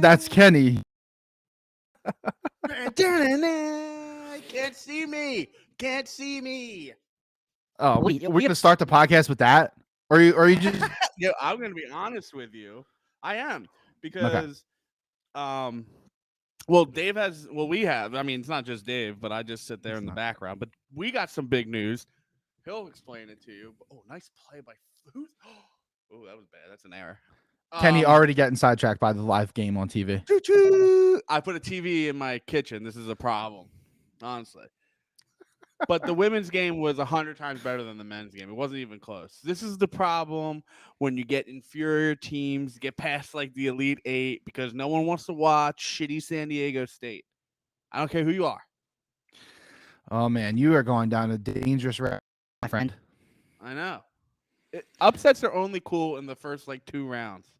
That's Kenny. Can't see me. Can't see me. Oh, we're gonna start the podcast with that, or you just Yo, I'm gonna be honest with you. I am okay? because well, Dave has. Well, we have. I mean, it's not just Dave, but I just sit there It's in the not. background. But we got some big news. He'll explain it to you. Oh, nice play by who's? Oh, that was bad. That's an error. Kenny already getting sidetracked by the live game on TV. I put a TV in my kitchen. This is a problem, honestly. But the women's game was 100 times better than the men's game. It wasn't even close. This is the problem when you get inferior teams, get past like the Elite Eight, because no one wants to watch shitty San Diego State. I don't care who you are. Oh man, you are going down a dangerous route, my friend. I know. Upsets are only cool in the first like 2 rounds.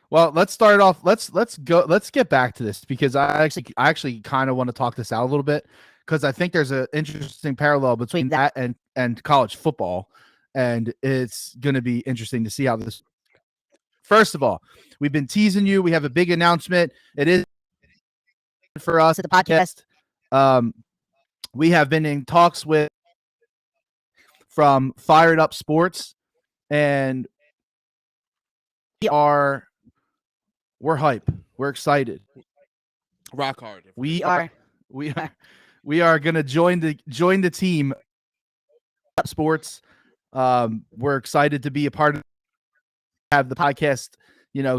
Well, let's start off. Let's go. Let's get back to this because I actually kind of want to talk this out a little bit because I think there's an interesting parallel between that and college football, and it's going to be interesting to see how this. First of all, we've been teasing you. We have a big announcement. It is for us at the podcast. We have been in talks with from Fired Up Sports, and we're hype. We're excited. Rock hard. We are gonna join the team. Sports. We're excited to be a part of. Have the podcast.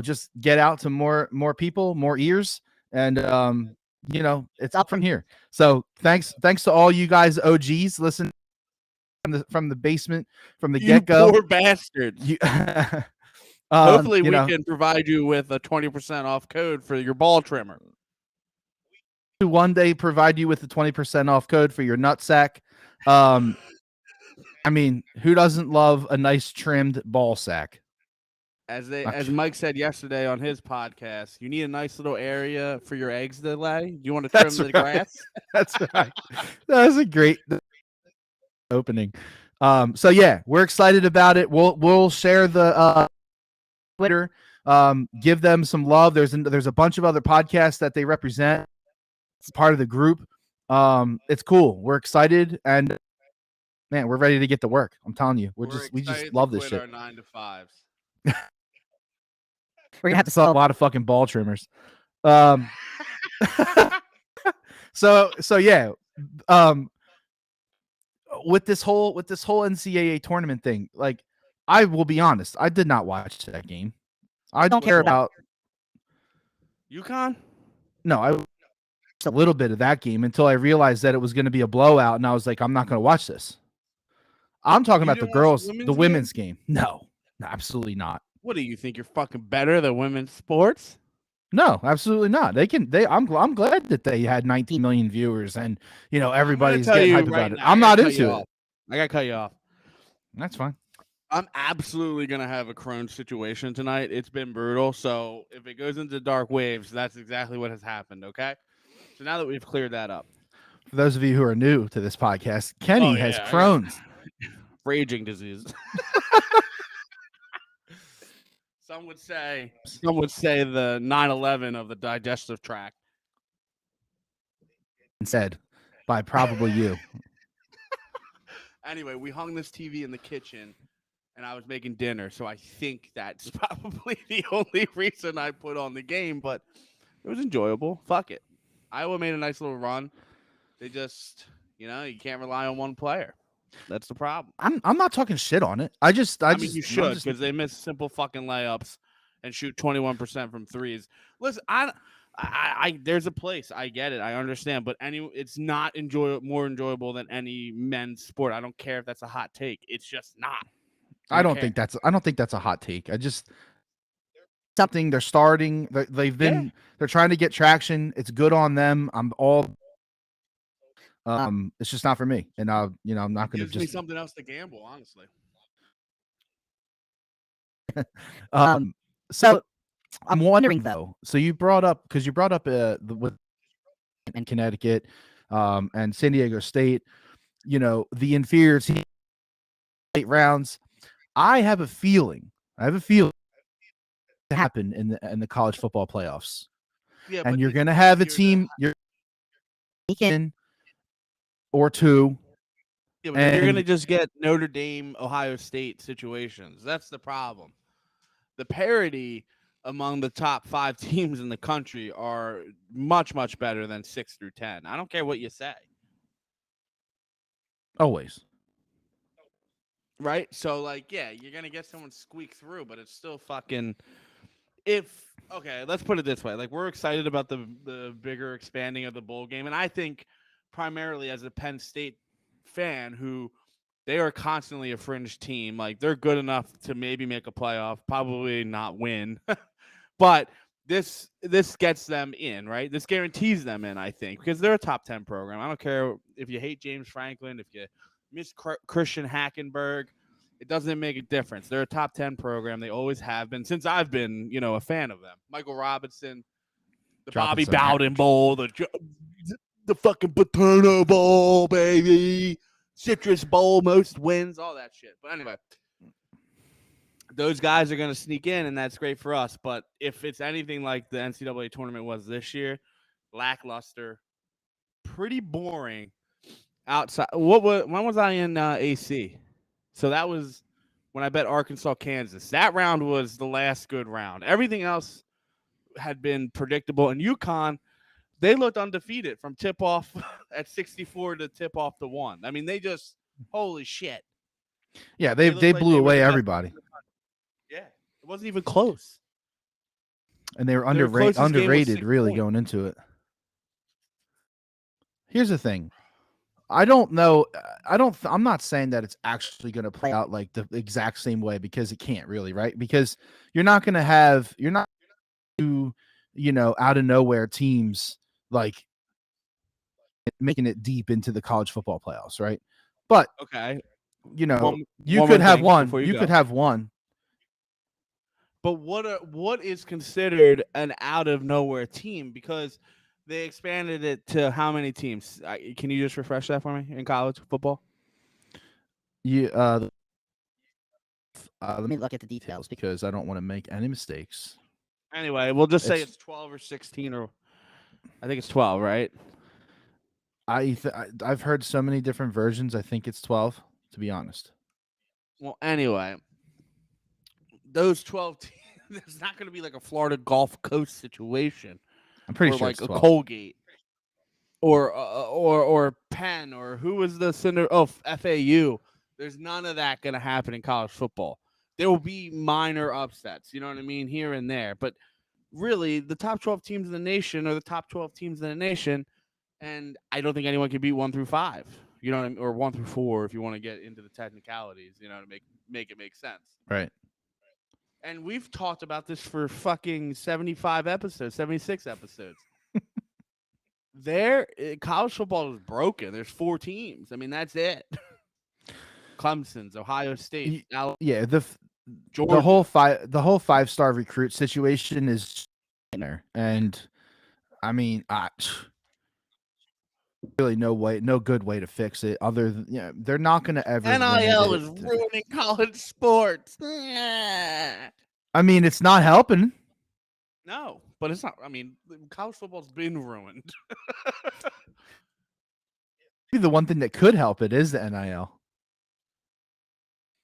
Just get out to more people, more ears, and it's up from here. So thanks to all you guys, OGs, listen from the basement, from the get go. Poor bastards. Hopefully, we can provide you with a 20% off code for your ball trimmer. One day, provide you with a 20% off code for your nutsack. I mean, who doesn't love a nice trimmed ball sack? As Mike said yesterday on his podcast, you need a nice little area for your eggs to lay. Do you want to trim the grass? That's right. That was a great opening. So yeah, we're excited about it. We'll share the Twitter. Give them some love. There's a bunch of other podcasts that they represent. It's part of the group. It's cool. We're excited, and man, we're ready to get to work. I'm telling you, we just love this shit. Our 9 to 5s. We're gonna have to sell a lot of fucking ball trimmers. So yeah. With this whole NCAA tournament thing, like, I will be honest, I did not watch that game. I don't care about UConn. No, I watched a little bit of that game until I realized that it was going to be a blowout, and I was like, I'm not going to watch this. I'm talking about the women's game. No, absolutely not. What do you think? You're fucking better than women's sports? No, absolutely not. I'm glad that they had 19 million viewers, and everybody's getting hyped about it. I'm not into it. I gotta cut you off. That's fine. I'm absolutely gonna have a Crohn's situation tonight. It's been brutal. So if it goes into dark waves, that's exactly what has happened. Okay. So now that we've cleared that up, for those of you who are new to this podcast, Kenny has Crohn's, raging disease. Some would say the 9/11 of the digestive tract. Said by probably you. Anyway, we hung this TV in the kitchen, and I was making dinner, so I think that's probably the only reason I put on the game. But it was enjoyable. Fuck it. Iowa made a nice little run. They just, you can't rely on one player. That's the problem. I'm not talking shit on it. I mean, you should, because they miss simple fucking layups and shoot 21% from threes. Listen, I there's a place. I get it. I understand, but it's not more enjoyable than any men's sport. I don't care if that's a hot take. It's just not. I don't think that's a hot take. I just something they're starting. They're trying to get traction. It's good on them. It's just not for me, and I'm not going to just. Gives me something else to gamble, honestly. So I'm wondering though. So you brought up with in Connecticut, and San Diego State. The inferior team 8 rounds. I have a feeling happen in the college football playoffs. Yeah, And but you're it's going to have a easier to team you're in or two. Yeah, but then you're gonna And just get Notre Dame, Ohio State situations. That's the problem. The parity among the top 5 teams in the country are much, much better than 6 through 10. I don't care what you say. always. Right? So, like, yeah, you're gonna get someone squeak through, but it's still fucking if okay, let's put it this way. Like, we're excited about the bigger expanding of the bowl game, and I think primarily as a Penn State fan who they are constantly a fringe team. Like, they're good enough to maybe make a playoff, probably not win. But this gets them in, right? This guarantees them in, I think, because they're a top 10 program. I don't care if you hate James Franklin, if you miss Christian Hackenberg, it doesn't make a difference. They're a top 10 program. They always have been since I've been, a fan of them. Michael Robinson, the Dropping Bobby some Bowden Bowl, the fucking Paterno Bowl, baby, Citrus Bowl, most wins, all that shit. But anyway, those guys are going to sneak in, and that's great for us. But if it's anything like the NCAA tournament was this year, lackluster, pretty boring. Outside, when was I in AC? So that was when I bet Arkansas, Kansas. That round was the last good round. Everything else had been predictable. And UConn, they looked undefeated from tip off at 64 to tip off to 1. I mean, they just holy shit. Yeah, they looked like blew they were away the best everybody. team in the country. Yeah, it wasn't even close. And they were Their closest game was underrated 6 really points. going into it. Here's the thing. I don't know. I'm not saying that it's actually going to play out like the exact same way because it can't really, right? Because you're not out of nowhere teams like making it deep into the college football playoffs, right? But Okay. you One could more have thing one. before You go. could have one. But what is considered an out of nowhere team? Because they expanded it to how many teams? Can you just refresh that for me in college football? You let me look at the details because I don't want to make any mistakes. Anyway, we'll just say it's 12 or 16, or I think it's 12, right? I've heard so many different versions. I think it's 12, to be honest. Well, anyway, those 12 teams, there's not going to be like a Florida Gulf Coast situation. I'm pretty or sure like it's a 12. Colgate. Or Penn, or who was the center? Oh, FAU. There's none of that going to happen in college football. There will be minor upsets, you know what I mean, here and there. But really, the top 12 teams in the nation are the top 12 teams in the nation, and I don't think anyone can beat 1 through 5. You know what I mean? Or 1 through 4 if you want to get into the technicalities, to make it make sense. Right. And we've talked about this for fucking 75 episodes, 76 episodes. College football is broken. There's 4 teams. I mean, that's it. Clemson's, Ohio State, Alabama, yeah. The Georgia. the whole 5-star recruit situation is there, and I mean, really no good way to fix it. Other than they're not going to ever. NIL is ruining college sports. I mean, it's not helping. No, but it's not. I mean, college football's been ruined. The one thing that could help it is the NIL.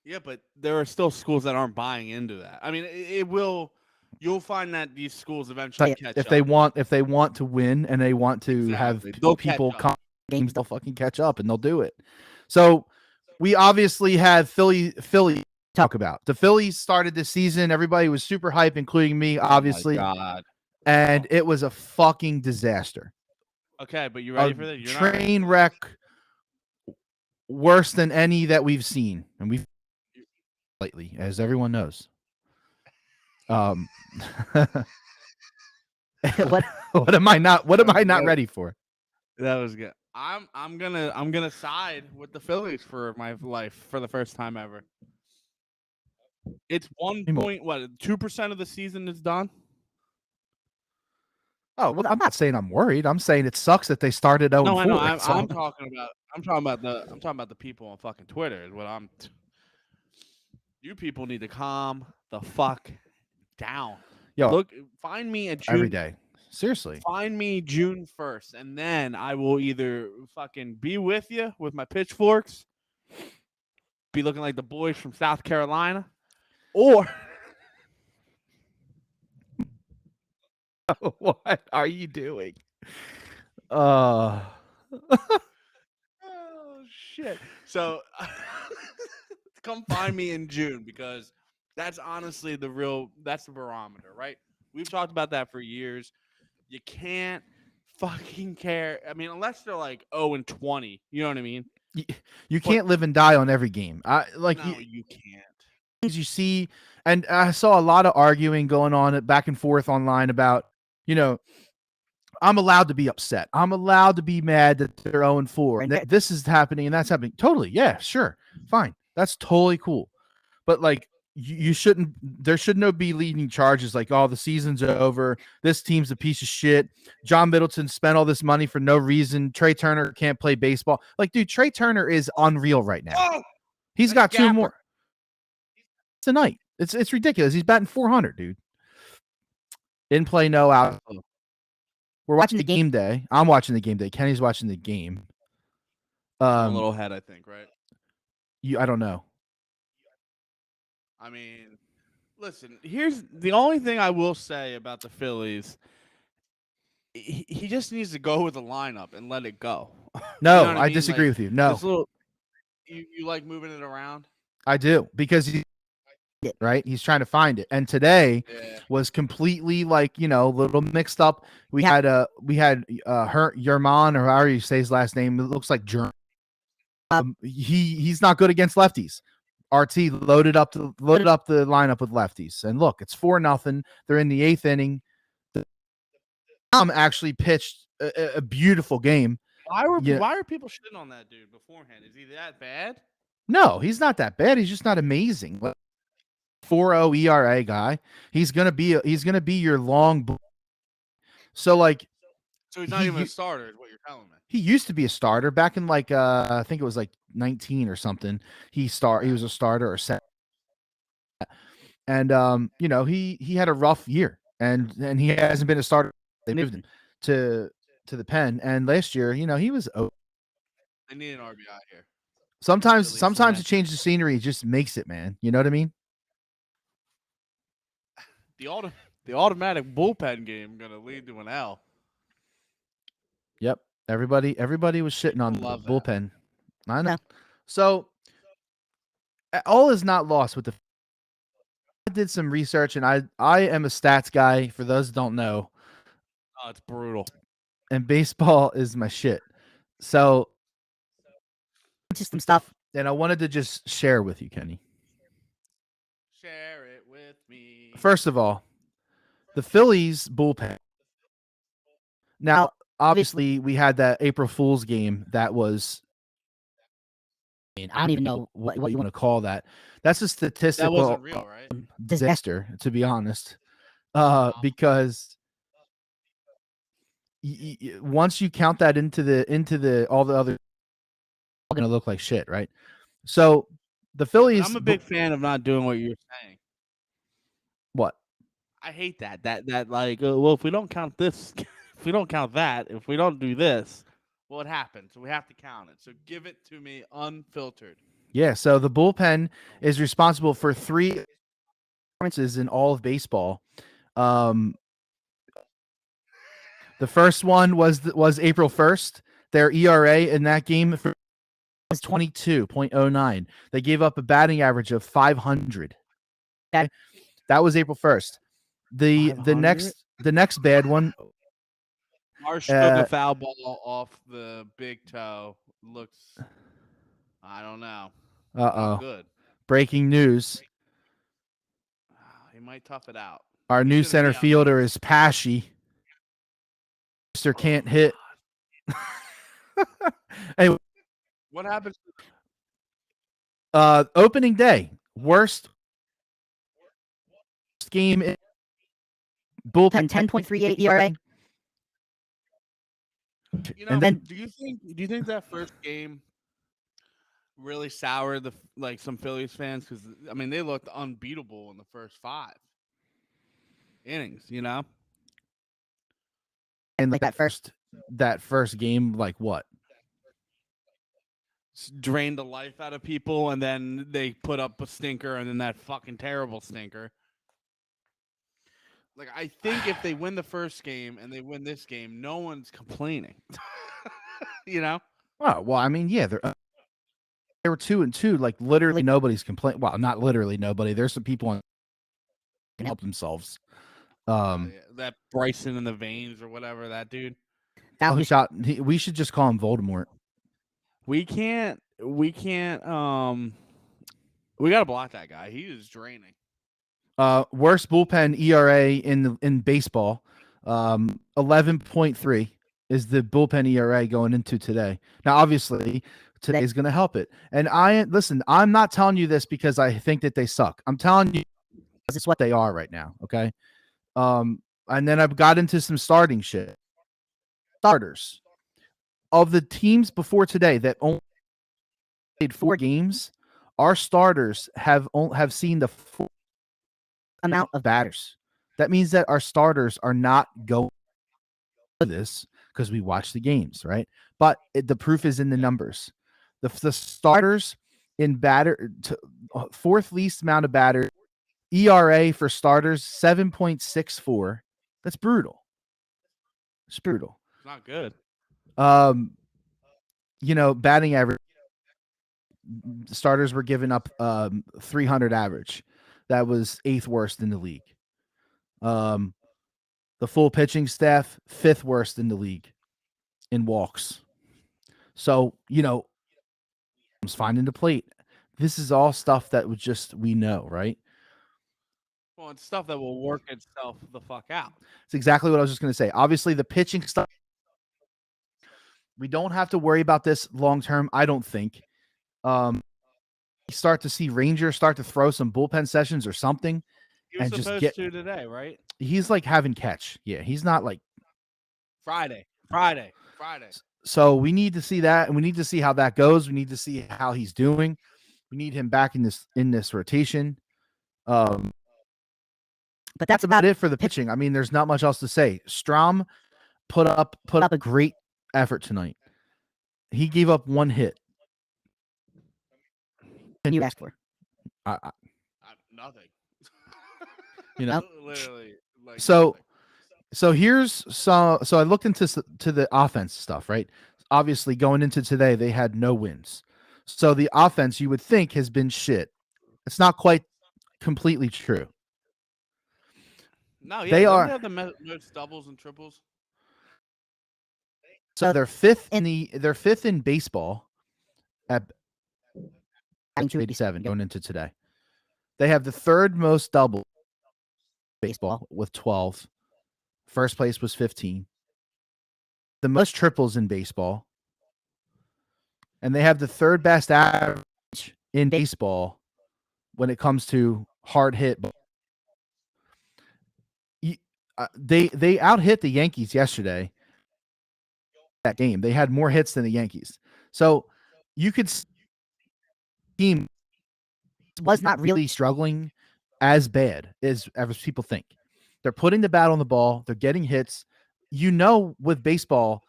Yeah, but there are still schools that aren't buying into that. I mean, it will. You'll find that these schools eventually catch if up. they want to win and they want to have people come games, they'll fucking catch up and they'll do it. So we obviously have Philly talk about. The Phillies started this season. Everybody was super hype, including me, obviously. Oh my God. And it was a fucking disaster. Okay, but you ready for this? You're train wreck, worse than any that we've seen, and we've lately, as everyone knows. What am I not ready for? That was good. I'm gonna side with the Phillies for my life for the first time ever. It's 2% of the season is done. Oh well, I'm not saying I'm worried. I'm saying it sucks that they started 0-4. No, I know. I'm talking about the people on fucking Twitter. Is what you people need to calm the fuck down. Yo, Look, find me at every June. day. Seriously. Find me June 1st, and then I will either fucking be with you with my pitchforks, be looking like the boys from South Carolina, or What are you doing? Uh oh shit. So come find me in June because that's honestly that's the barometer, right? We've talked about that for years. You can't fucking care. I mean, unless they're like 0 and 20, you know what I mean? you But can't live and die on every game. I like no, you can't. you see, and I saw a lot of arguing going on back and forth online about, you know, I'm allowed to be upset. I'm allowed to be mad that they're 0 and 4 and this is happening and that's happening. Totally. Yeah, sure. Fine. That's totally cool. But like you shouldn't there should no be leading charges like, oh, the season's over. This team's a piece of shit. John Middleton spent all this money for no reason. Trey Turner can't play baseball. Like, dude, Trey Turner is unreal right now. Oh, He's got two more tonight. It's ridiculous. He's batting 400, dude. In play, no out. We're watching the game day. I'm watching the game day. Kenny's watching the game. I'm a little ahead, I think, right? I don't know. I mean, listen, here's the only thing I will say about the Phillies. He just needs to go with the lineup and let it go. No, you know what I mean? disagree Like, with you. No, you like moving it around? I do because right, he's trying to find it. And today was completely like, you know, a little mixed up. We had her Yerman, or however you say his last name. It looks like German. He's not good against lefties. RT loaded up the lineup with lefties, and look, it's 4-0. They're in the 8th inning. The actually pitched a beautiful game. Why are people shitting on that dude beforehand? Is he that bad? No, he's not that bad. He's just not amazing. 4.0 ERA guy. He's gonna be your long. So like, so he's not even a starter, is what you're telling me. He used to be a starter back in like I think it was like 19 or something. He was a starter or set. And you know, he had a rough year and he hasn't been a starter. They moved him to the pen, and last year, you know, he was They need an RBI here. Sometimes to change the scenery just makes it, man. You know what I mean? The automatic bullpen game gonna lead to an L. Yep. Everybody was shitting on the bullpen. I know. So all is not lost with the. I did some research, and I am a stats guy. For those who don't know, it's brutal. And baseball is my shit. So just some stuff, and I wanted to just share with you, Kenny. Share it with me. First of all, the Phillies bullpen. Now, obviously, we had that April Fool's game that was. I don't even know what you want to call that. That's a statistical that wasn't real, right? Disaster, to be honest. Because once you count that into the all the other, going to look like shit, right? So the Phillies. I'm a big fan of not doing what you're saying. What? I hate that. That like, well, if we don't count this, if we don't count that, if we don't do this, well, it happens. So we have to count it. So give it to me unfiltered. Yeah. So the bullpen is responsible for 3 performances in all of baseball. The first one was April 1st. Their ERA in that game was 22.09. They gave up a batting average of 500. Okay? That was April 1st. The next bad one. Marsh took a foul ball off the big toe. Looks, I don't know. Good. Breaking news. He might tough it out. Our new center fielder is Pashy. Mister can't hit. Anyway, what happens? Opening day, worst game in bullpen, 10.38 ERA. You know, then, do you think that first game really soured some Phillies fans? Because I mean, they looked unbeatable in the first 5. innings, you know? And like that first game, like what? Drained the life out of people, and then they put up a stinker, and then that fucking terrible stinker. Like, I think if they win the first game and they win this game, no one's complaining. You know? Oh, well, I mean, yeah, they were 2-2. Like literally nobody's complaining. Well, not literally nobody. There's some people on can help themselves. Yeah, that Bryson in the veins or whatever, that dude. Who shot? We should just call him Voldemort. We can't. We gotta block that guy. He is draining. Worst bullpen ERA in baseball. 11.3 is the bullpen ERA going into today. Now, obviously, today is going to help it. And I'm not telling you this because I think that they suck. I'm telling you because it's what they are right now. Okay. And then I've got into some starting shit. Starters of the teams before today that only played 4 games, our starters have seen the full amount of batters. That means that our starters are not going to this because we watch the games, right? But the proof is in the numbers. The starters in fourth least amount of batters, ERA for starters 7.64. That's brutal. It's brutal. It's not good. Batting average. Starters were giving up 300 average. That was 8th worst in the league. The full pitching staff 5th worst in the league in walks. So, was finding the plate. This is all stuff that we know, right? Well, it's stuff that will work itself the fuck out. It's exactly what I was just going to say. Obviously, the pitching stuff, we don't have to worry about this long term, I don't think. Start to see Ranger start to throw some bullpen sessions or something. He was supposed to today, right? He's like having catch. Yeah, he's not like Friday. So we need to see that, and we need to see how that goes. We need to see how he's doing. We need him back in this rotation. But that's about it for the pitching. I mean, there's not much else to say. Strom put up a great effort tonight. He gave up 1 hit. Can you ask for? Nothing. Literally. Like so I looked into the offense stuff, right? Obviously, going into today, they had no wins. So the offense, you would think, has been shit. It's not quite completely true. No, yeah, they have the most doubles and triples. So they're fifth in baseball at 287 going into today. They have the 3rd most double baseball with 12. First place was 15. The most triples in baseball. And they have the 3rd best average in baseball when it comes to hard hit. They out-hit the Yankees yesterday. That game. They had more hits than the Yankees. So you could see the team was not really struggling as bad as people think. They're putting the bat on the ball. They're getting hits. With baseball,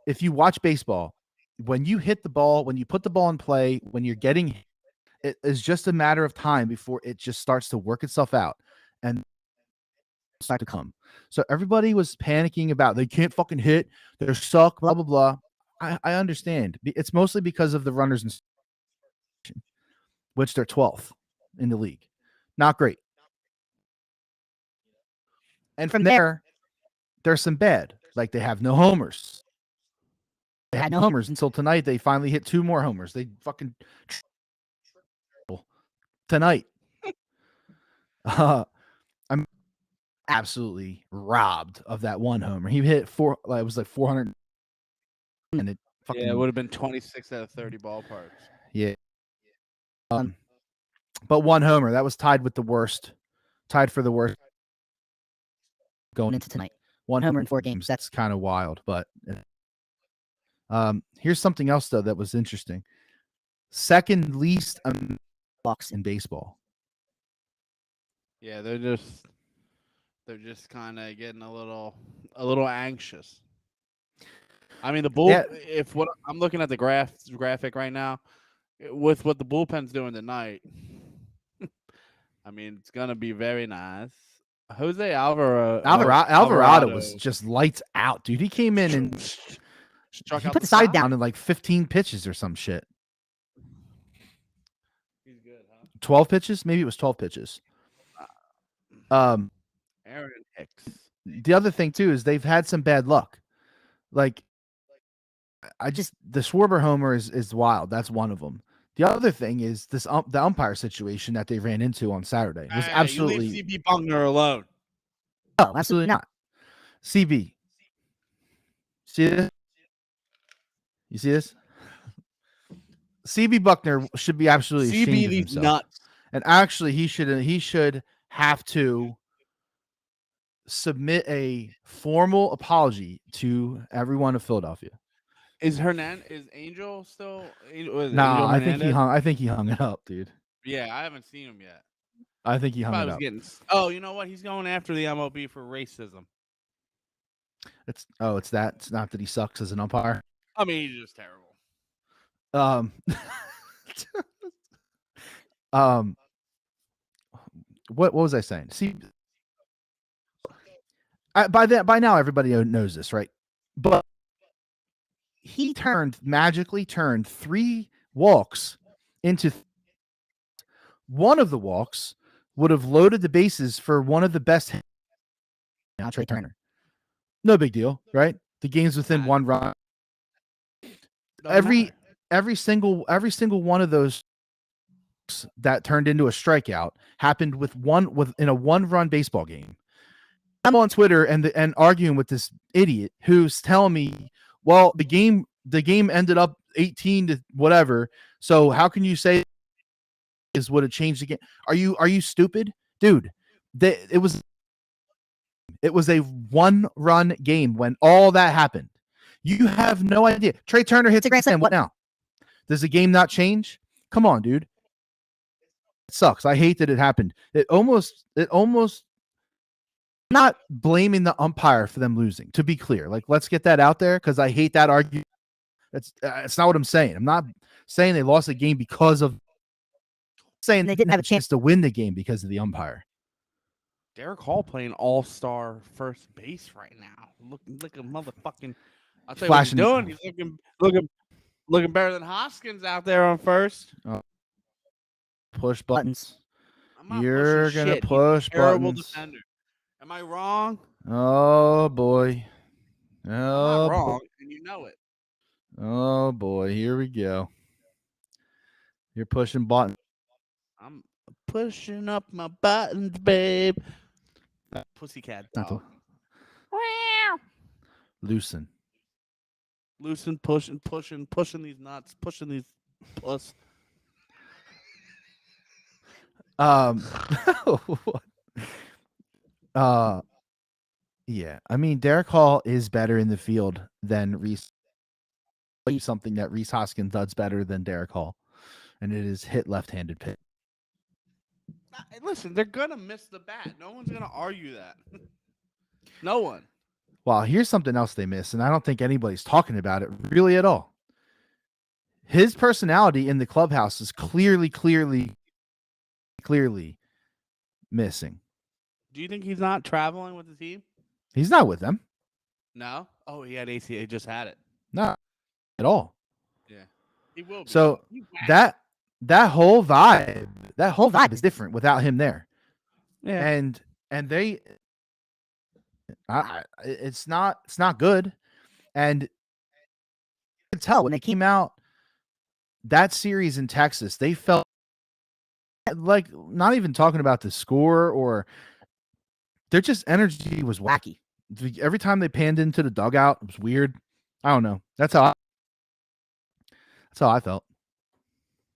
if you watch baseball, when you hit the ball, when you put the ball in play, when you're getting, it is just a matter of time before it just starts to work itself out and start to come. So everybody was panicking about they can't fucking hit. They're suck, blah, blah, blah. I understand. It's mostly because of the runners, which they're 12th in the league. Not great. And from there, there's some bad. Like they have no homers. They had no homers until tonight. They finally hit 2 more homers. They fucking tonight. I'm absolutely robbed of that 1 homer. He hit 4. It was like 400, and it fucking it would have been 26 out of 30 ballparks. Yeah. But 1 homer that was tied for the worst going into tonight. 1 homer in 4 games. That's kind of wild. But here's something else though that was interesting. 2nd least walks in baseball. Yeah, they're just They're just kind of getting a little anxious. I mean, the bull. Yeah, If what I'm looking at the graphic right now, with what the bullpen's doing tonight, I mean, it's gonna be very nice. Jose Alvarado Alvarado was just lights out, dude. He came in and struck he out put the the side side. down in like 15 pitches or some shit. He's good, huh? 12 pitches, maybe it was 12 pitches. Aaron Hicks. The other thing too is they've had some bad luck. Like the Schwarber homer is wild. That's one of them. The other thing is this the umpire situation that they ran into on Saturday was absolutely. You leave CB Buckner alone. No, absolutely not. CB, see this? You see this? CB Buckner should be absolutely ashamed of himself. Nuts. And actually, he should have to submit a formal apology to everyone of Philadelphia. Is Angel still? Nah, I think he hung it up, dude. Yeah, I haven't seen him yet. I think he hung it up. Oh, you know what? He's going after the MLB for racism. It's that. It's not that he sucks as an umpire. I mean, he's just terrible. What was I saying? See, by now everybody knows this, right? But he magically turned 3 walks into one of the walks would have loaded the bases for one of the best. Not Trey Turner. No big deal, right? The game's within 1 run. Every single one of those that turned into a strikeout happened in a 1-run baseball game. I'm on Twitter and arguing with this idiot who's telling me, well, the game ended up 18 to whatever. So how can you say is would have changed the game? Are you stupid, dude? It was a 1-run game when all that happened. You have no idea. Trey Turner hits a grand slam. What now? Does the game not change? Come on, dude. It sucks. I hate that it happened. It almost not blaming the umpire for them losing, to be clear. Like, let's get that out there because I hate that argument. It's not what I'm saying. I'm not saying they lost the game because of saying they didn't have a chance to win the game because of the umpire. Derek Hall playing all-star first base right now. Looking like a motherfucking. I'll tell you what he's doing. He's looking better than Hoskins out there on first. Push buttons. You're gonna push buttons. Defender. Am I wrong? Oh boy. I'm not wrong, and you know it. Oh boy, here we go. You're pushing buttons. I'm pushing up my buttons, babe. Pussycat dog. Loosen, pushing these nuts, pushing these puss. Yeah. I mean, Derek Hall is better in the field than Reese. Something that Reese Hoskins does better than Derek Hall, and it is hit left-handed pitch. Listen, they're gonna miss the bat. No one's gonna argue that. No one. Well, here's something else they miss, and I don't think anybody's talking about it really at all. His personality in the clubhouse is clearly missing. Do you think he's not traveling with the team? He's not with them. No? Oh, he had ACA. He just had it. Not at all. Yeah. He will be. So that whole vibe is different without him there. Yeah. And they it's not good. And you can tell when they came out that series in Texas, they felt like, not even talking about the score, or their just energy was wacky. Every time they panned into the dugout, it was weird. I don't know. That's how I felt.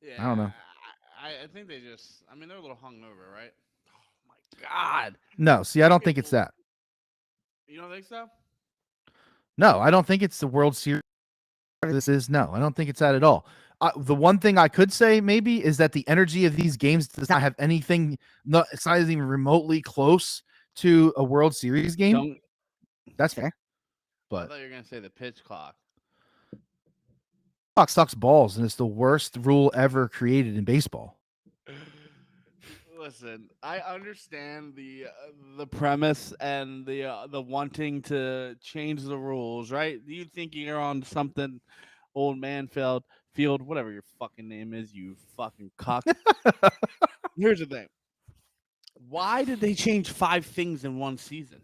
Yeah. I don't know. I think they just, I mean, they're a little hungover, right? Oh my God. No, see, I don't think it's that. You don't think so? No, I don't think it's the World Series. This is no, I don't think it's that at all. The one thing I could say maybe is that the energy of these games does not have anything. It's not even remotely close to a World Series game. Don't. That's fair. I But thought you were gonna say the pitch clock. clock sucks balls, and it's the worst rule ever created in baseball. Listen, I understand the premise and the wanting to change the rules, right? You think you're on something, old man field, whatever your fucking name is, you fucking cuck. Here's the thing: why did they change 5 things in one season?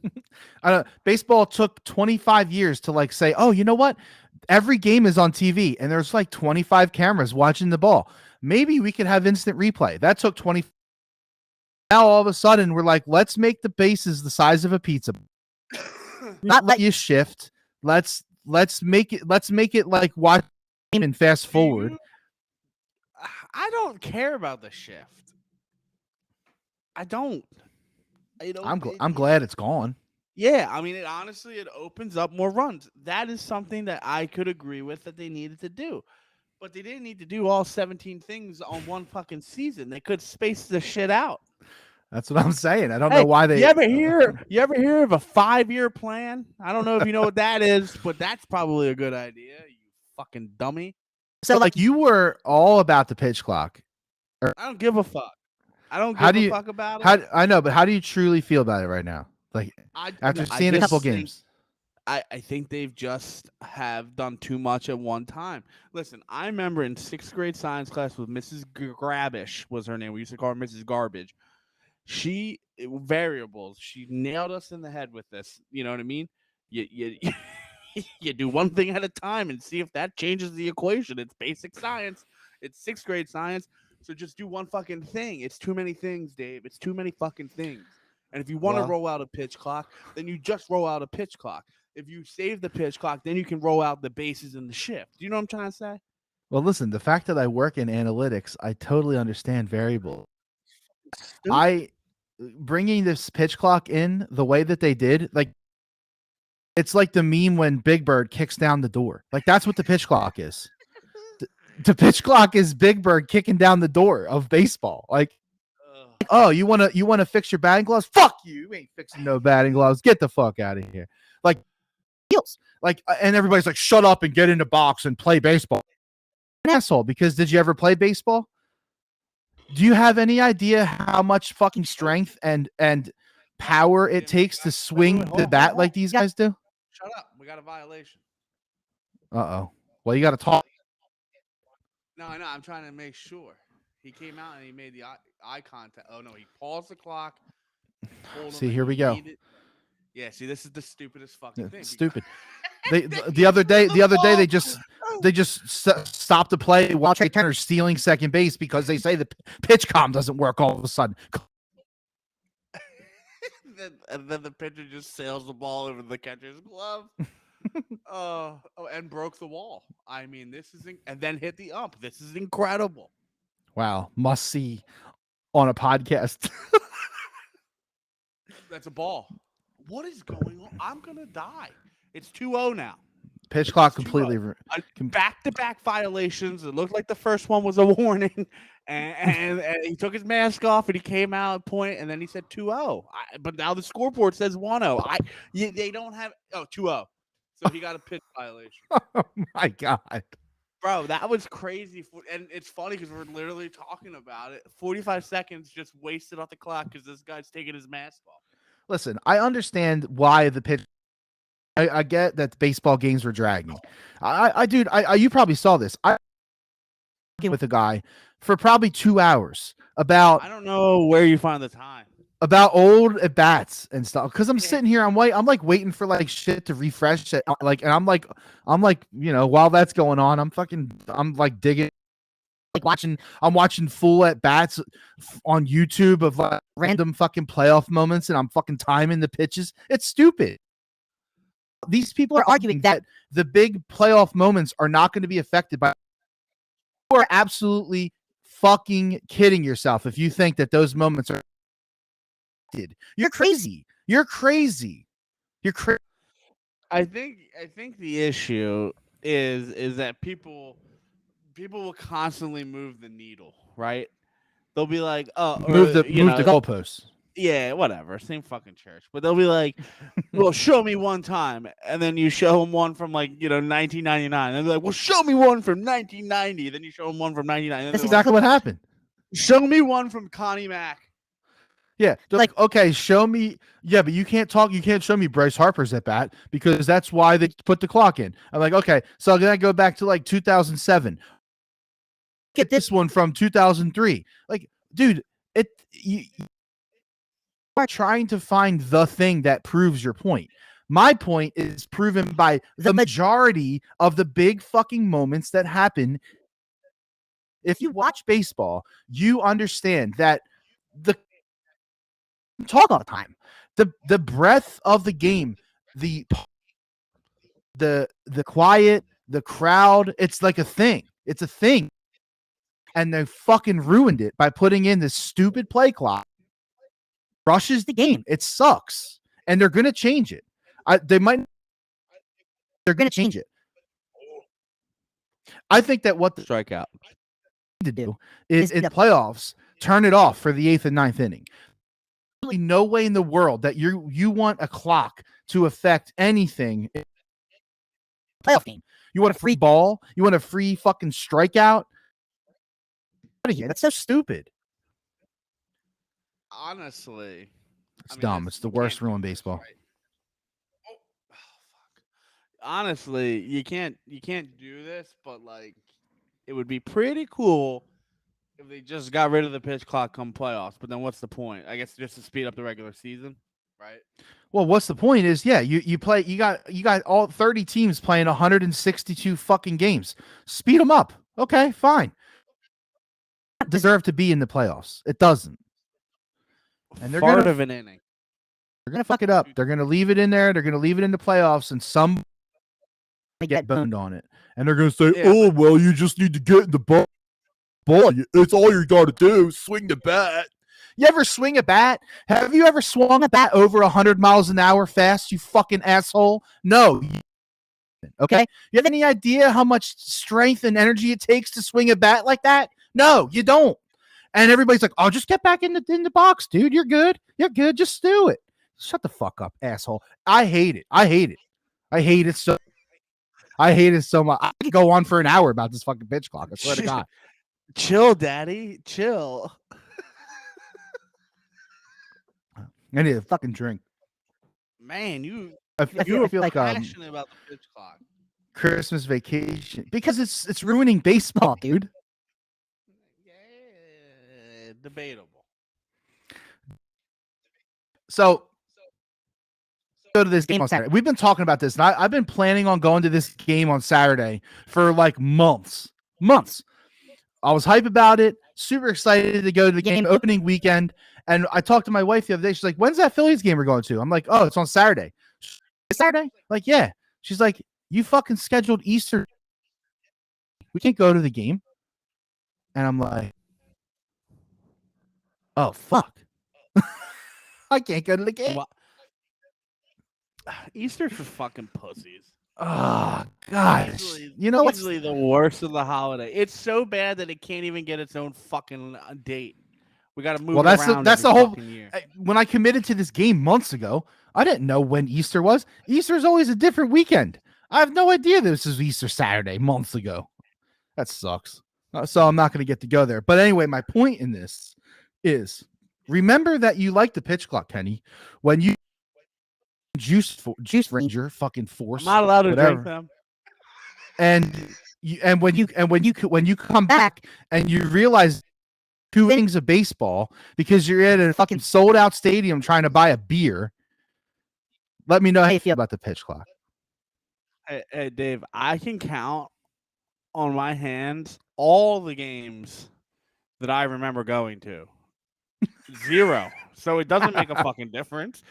Baseball took 25 years to like say, oh, you know what? Every game is on TV, and there's like 25 cameras watching the ball. Maybe we could have instant replay. That took 20. Now all of a sudden we're like, let's make the bases the size of a pizza. Not let you shift. Let's make it like watch and fast forward. I don't care about the shift. I don't. I'm glad it's gone. Yeah, I mean, it opens up more runs. That is something that I could agree with that they needed to do. But they didn't need to do all 17 things on one fucking season. They could space the shit out. That's what I'm saying. I don't know why they. You ever hear of a 5-year plan? I don't know if you know what that is, but that's probably a good idea. You fucking dummy. So like you were all about the pitch clock. I don't give a fuck. I don't give a fuck about it. I know, but how do you truly feel about it right now? Like after seeing a couple games. I think they've just have done too much at one time. Listen, I remember in 6th grade science class with Mrs. Grabish was her name. We used to call her Mrs. Garbage. Variables. She nailed us in the head with this. You know what I mean? You you do one thing at a time and see if that changes the equation. It's basic science. It's 6th grade science. So just do one fucking thing. It's too many things, Dave. It's too many fucking things. And if you want to roll out a pitch clock, then you just roll out a pitch clock. If you save the pitch clock, then you can roll out the bases and the shift. Do you know what I'm trying to say? Well, listen, the fact that I work in analytics, I totally understand variables. Bringing this pitch clock in the way that they did, like it's like the meme when Big Bird kicks down the door. Like that's what the pitch clock is. The pitch clock is Big Bird kicking down the door of baseball. Like, oh, you wanna fix your batting gloves? Fuck you! You ain't fixing no batting gloves. Get the fuck out of here. Like, and everybody's like, shut up and get in the box and play baseball. An asshole. Because did you ever play baseball? Do you have any idea how much fucking strength and power it takes to swing the bat like these guys do? Shut up. We got a violation. Uh-oh. Well, you got to talk. No, I know. I'm trying to make sure. He came out and he made the eye contact. Oh, no. He paused the clock. See, here we go. Yeah, see, this is the stupidest fucking thing. Stupid. The other day they just stopped the play while Trey Turner's stealing second base because they say the pitch comm doesn't work all of a sudden. And then the pitcher just sails the ball over the catcher's glove. And broke the wall. I mean, this is and then hit the ump. This is incredible. Wow, must see on a podcast. That's a ball. What is going on? I'm gonna die. It's 2-0 now. Pitch clock completely. Back-to-back violations. It looked like the first one was a warning, and he took his mask off and he came out point, and then he said 2-0. But now the scoreboard says 1-0. They don't have 2-0. So he got a pitch violation. Oh my god, bro, that was crazy. And it's funny because we're literally talking about it. 45 seconds just wasted off the clock because this guy's taking his mask off. Listen, I understand why the pitch. I get that baseball games were dragging. Dude, you probably saw this. I with a guy for probably 2 hours about. I don't know where you find the time. About old at bats and stuff. Because I'm sitting here, I'm like waiting for like shit to refresh it. Like, and I'm like, while that's going on, I'm like digging. Like I'm watching full at bats on YouTube of like random fucking playoff moments, and I'm fucking timing the pitches. It's stupid. These people are arguing that the big playoff moments are not going to be affected by. You are absolutely fucking kidding yourself if you think that those moments are. You're crazy. You're crazy. You're crazy. I think the issue is that people will constantly move the needle, right? They'll be like, move the goalposts. Yeah, whatever, same fucking church. But they'll be like, "Well, show me one time," and then you show them one from 1999. And they're like, "Well, show me one from 1990." Then you show them one from 1999. That's exactly what happened. Show me one from Connie Mack. Yeah, they're like, okay, show me. Yeah, but you can't talk. You can't show me Bryce Harper's at bat because that's why they put the clock in. I'm like, okay, so then I go back to 2007. Get this one from 2003. Like, dude, you are trying to find the thing that proves your point. My point is proven by the majority of the big fucking moments that happen. If you watch baseball, you understand that the talk all the time. The breadth of the game, the quiet, the crowd, it's like a thing. It's a thing. And they fucking ruined it by putting in this stupid play clock. Rushes the game. It sucks. And they're going to change it. They're going to change it. I think that what the strikeout to do is in the playoffs, turn it off for the 8th and 9th inning. No way in the world that you want a clock to affect anything. Playoff game. You want a free ball? You want a free fucking strikeout? Out of here. That's so stupid. Honestly, it's dumb. It's the worst rule in baseball. Right? Oh, fuck. Honestly, you can't do this, but it would be pretty cool if they just got rid of the pitch clock come playoffs. But then what's the point? I guess just to speed up the regular season, right? Well, what's the point is, yeah, you play, you got all 30 teams playing 162 fucking games. Speed them up. Okay, fine. Deserve to be in the playoffs. It doesn't. And they're part of an inning. They're gonna fuck it up. They're gonna leave it in there. They're gonna leave it in the playoffs, and some get boned on it. And they're gonna say, "Oh, well, you just need to get in the ball. It's all you got to do. Swing the bat." You ever swing a bat? Have you ever swung a bat over 100 miles an hour fast, you fucking asshole? No. Okay? You have any idea how much strength and energy it takes to swing a bat like that? No, you don't. And everybody's like, "Oh, just get back in the box, dude. You're good. You're good. Just do it." Shut the fuck up, asshole. I hate it. I hate it. I hate it so much. I could go on for an hour about this fucking pitch clock. I swear to God. Chill, daddy. Chill. I need a fucking drink. Man, you I feel like passionate about the pitch clock. Christmas vacation because it's ruining baseball, dude. Yeah, debatable. So go to this game on Saturday. We've been talking about this, and I've been planning on going to this game on Saturday for months. I was hype about it, super excited to go to the game opening weekend. And I talked to my wife the other day. She's like, "When's that Phillies game we're going to?" I'm like, "Oh, it's on Saturday." Saturday? Like, yeah. She's like, "You fucking scheduled Easter. We can't go to the game." And I'm like, "Oh, fuck." I can't go to the game. Easter's for fucking pussies. Oh, gosh. You know what's usually the worst of the holiday? It's so bad that it can't even get its own fucking date. We got to move it around. That's the whole year. When I committed to this game months ago, I didn't know when Easter was. Easter is always a different weekend. I have no idea this is Easter Saturday months ago. That sucks. So I'm not going to get to go there. But anyway, my point in this is remember that you like the pitch clock, Kenny. When you Juice Ranger fucking force. I'm not allowed to drink them. And when you come back and you realize 2 innings of baseball because you're at a fucking sold out stadium trying to buy a beer. Let me know how you feel about the pitch clock. Hey, Dave, I can count on my hands all the games that I remember going to. 0. So it doesn't make a fucking difference.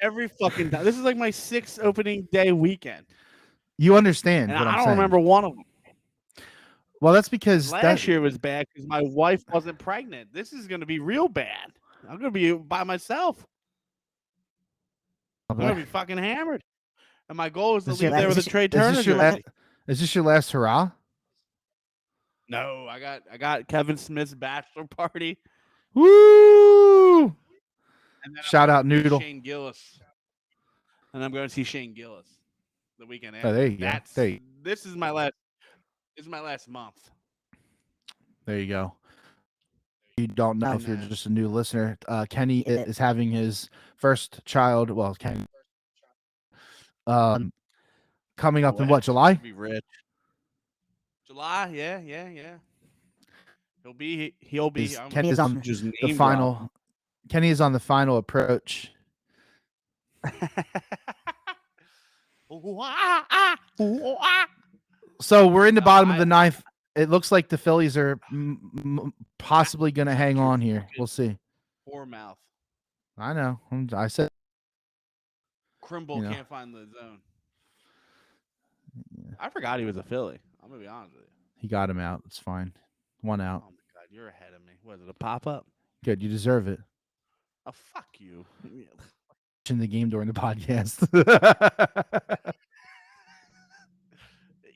Every fucking time. This is like my 6th opening day weekend. You understand and what I'm I don't saying. remember one of them. Well, that's because last year was bad because my wife wasn't pregnant. This is going to be real bad. I'm going to be by myself. I'm going to be fucking hammered. And my goal is to leave there with a Trey Turner. Is this your last hurrah? No, I got Kevin Smith's bachelor party. Woo! And then Shout out I'm going to see Noodle. Shane Gillis. And I'm going to see Shane Gillis the weekend Oh, after. there you go. This is my last. This is my last month. There you go. You don't know if you're And just a new listener. Kenny is having his first child. Well, Kenny, coming up in what, July? Be rich. July, yeah. He'll be. Kenny is on just the name final. Kenny is on the final approach. So we're in the bottom of the ninth. It looks like the Phillies are possibly going to hang on here. We'll see. Poor mouth. I know. I said Crimble can't find the zone. I forgot he was a Philly. I'm gonna be honest with you. He got him out. It's fine. 1 out. Oh my god, you're ahead of me. Was it a pop up? Good. You deserve it. Oh fuck you. In the game during the podcast.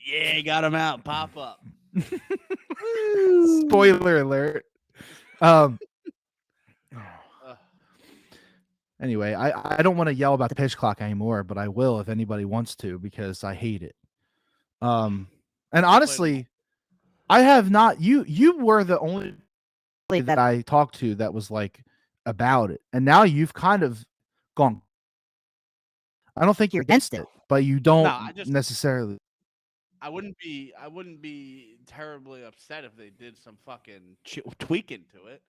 Yeah, got him out. Pop up. Spoiler alert. Anyway, I don't want to yell about the pitch clock anymore, but I will if anybody wants to because I hate it. And honestly, I have not. You were the only that I talked to that was like about it, and now you've kind of gone. I don't think you're against it, but you don't necessarily. I wouldn't be terribly upset if they did some fucking tweaking to it.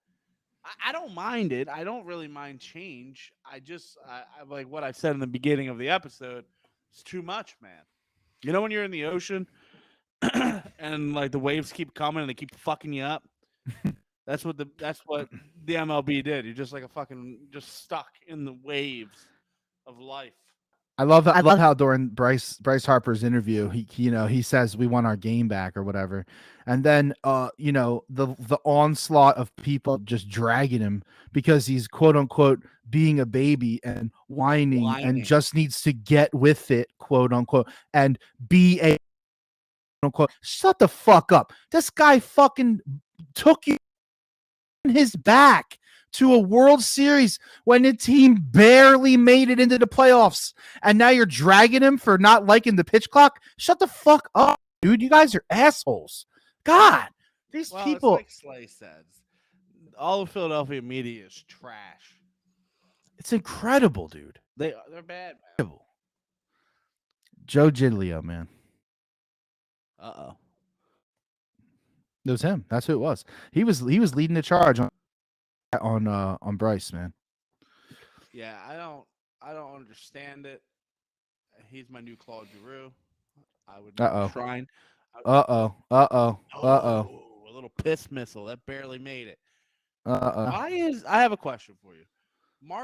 I don't mind it. I don't really mind change. I like what I said in the beginning of the episode. It's too much, man. You know when you're in the ocean and like the waves keep coming and they keep fucking you up. That's what the MLB did. You're just like a fucking just stuck in the waves of life. I love how during Bryce Harper's interview, he says we want our game back or whatever. And then the onslaught of people just dragging him because he's quote unquote being a baby and whining. And just needs to get with it, quote unquote, and be a quote unquote. Shut the fuck up. This guy fucking took you on his back to a World Series when the team barely made it into the playoffs. And now you're dragging him for not liking the pitch clock? Shut the fuck up, dude. You guys are assholes. God, these people. It's like Slay says, all the Philadelphia media is trash. It's incredible, dude. They're bad, man. Joe Giglio, man. Uh-oh. It was him. That's who it was. He was leading the charge on Bryce, man. Yeah, I don't understand it. He's my new Claude Giroux. I would shrine. Uh-oh. A little piss missile that barely made it. I have a question for you.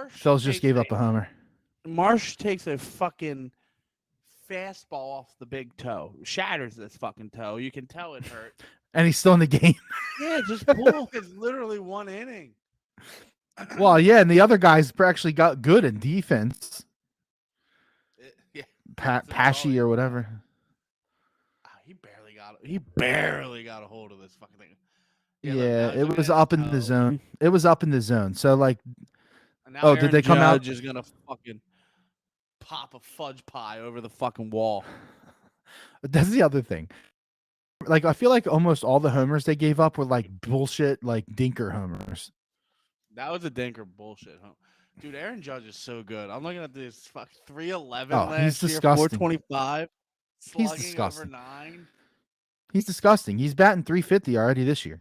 Phil's just gave up a homer. Marsh takes a fucking fastball off the big toe, shatters this fucking toe. You can tell it hurt. And he's still in the game. Yeah, just pull. It's literally 1 inning. Well, yeah, and the other guys actually got good in defense. Pashy or whatever. He barely got a hold of this fucking thing. Yeah, it was up in the zone. It was up in the zone. So like, did they come out? Just gonna fucking pop a fudge pie over the fucking wall. That's the other thing. Like, I feel like almost all the homers they gave up were like bullshit, like dinker homers. That was a dinker bullshit home. Dude, Aaron Judge is so good. I'm looking at this 311 last year, 425. He's disgusting. Over 9. He's disgusting. He's batting 350 already this year.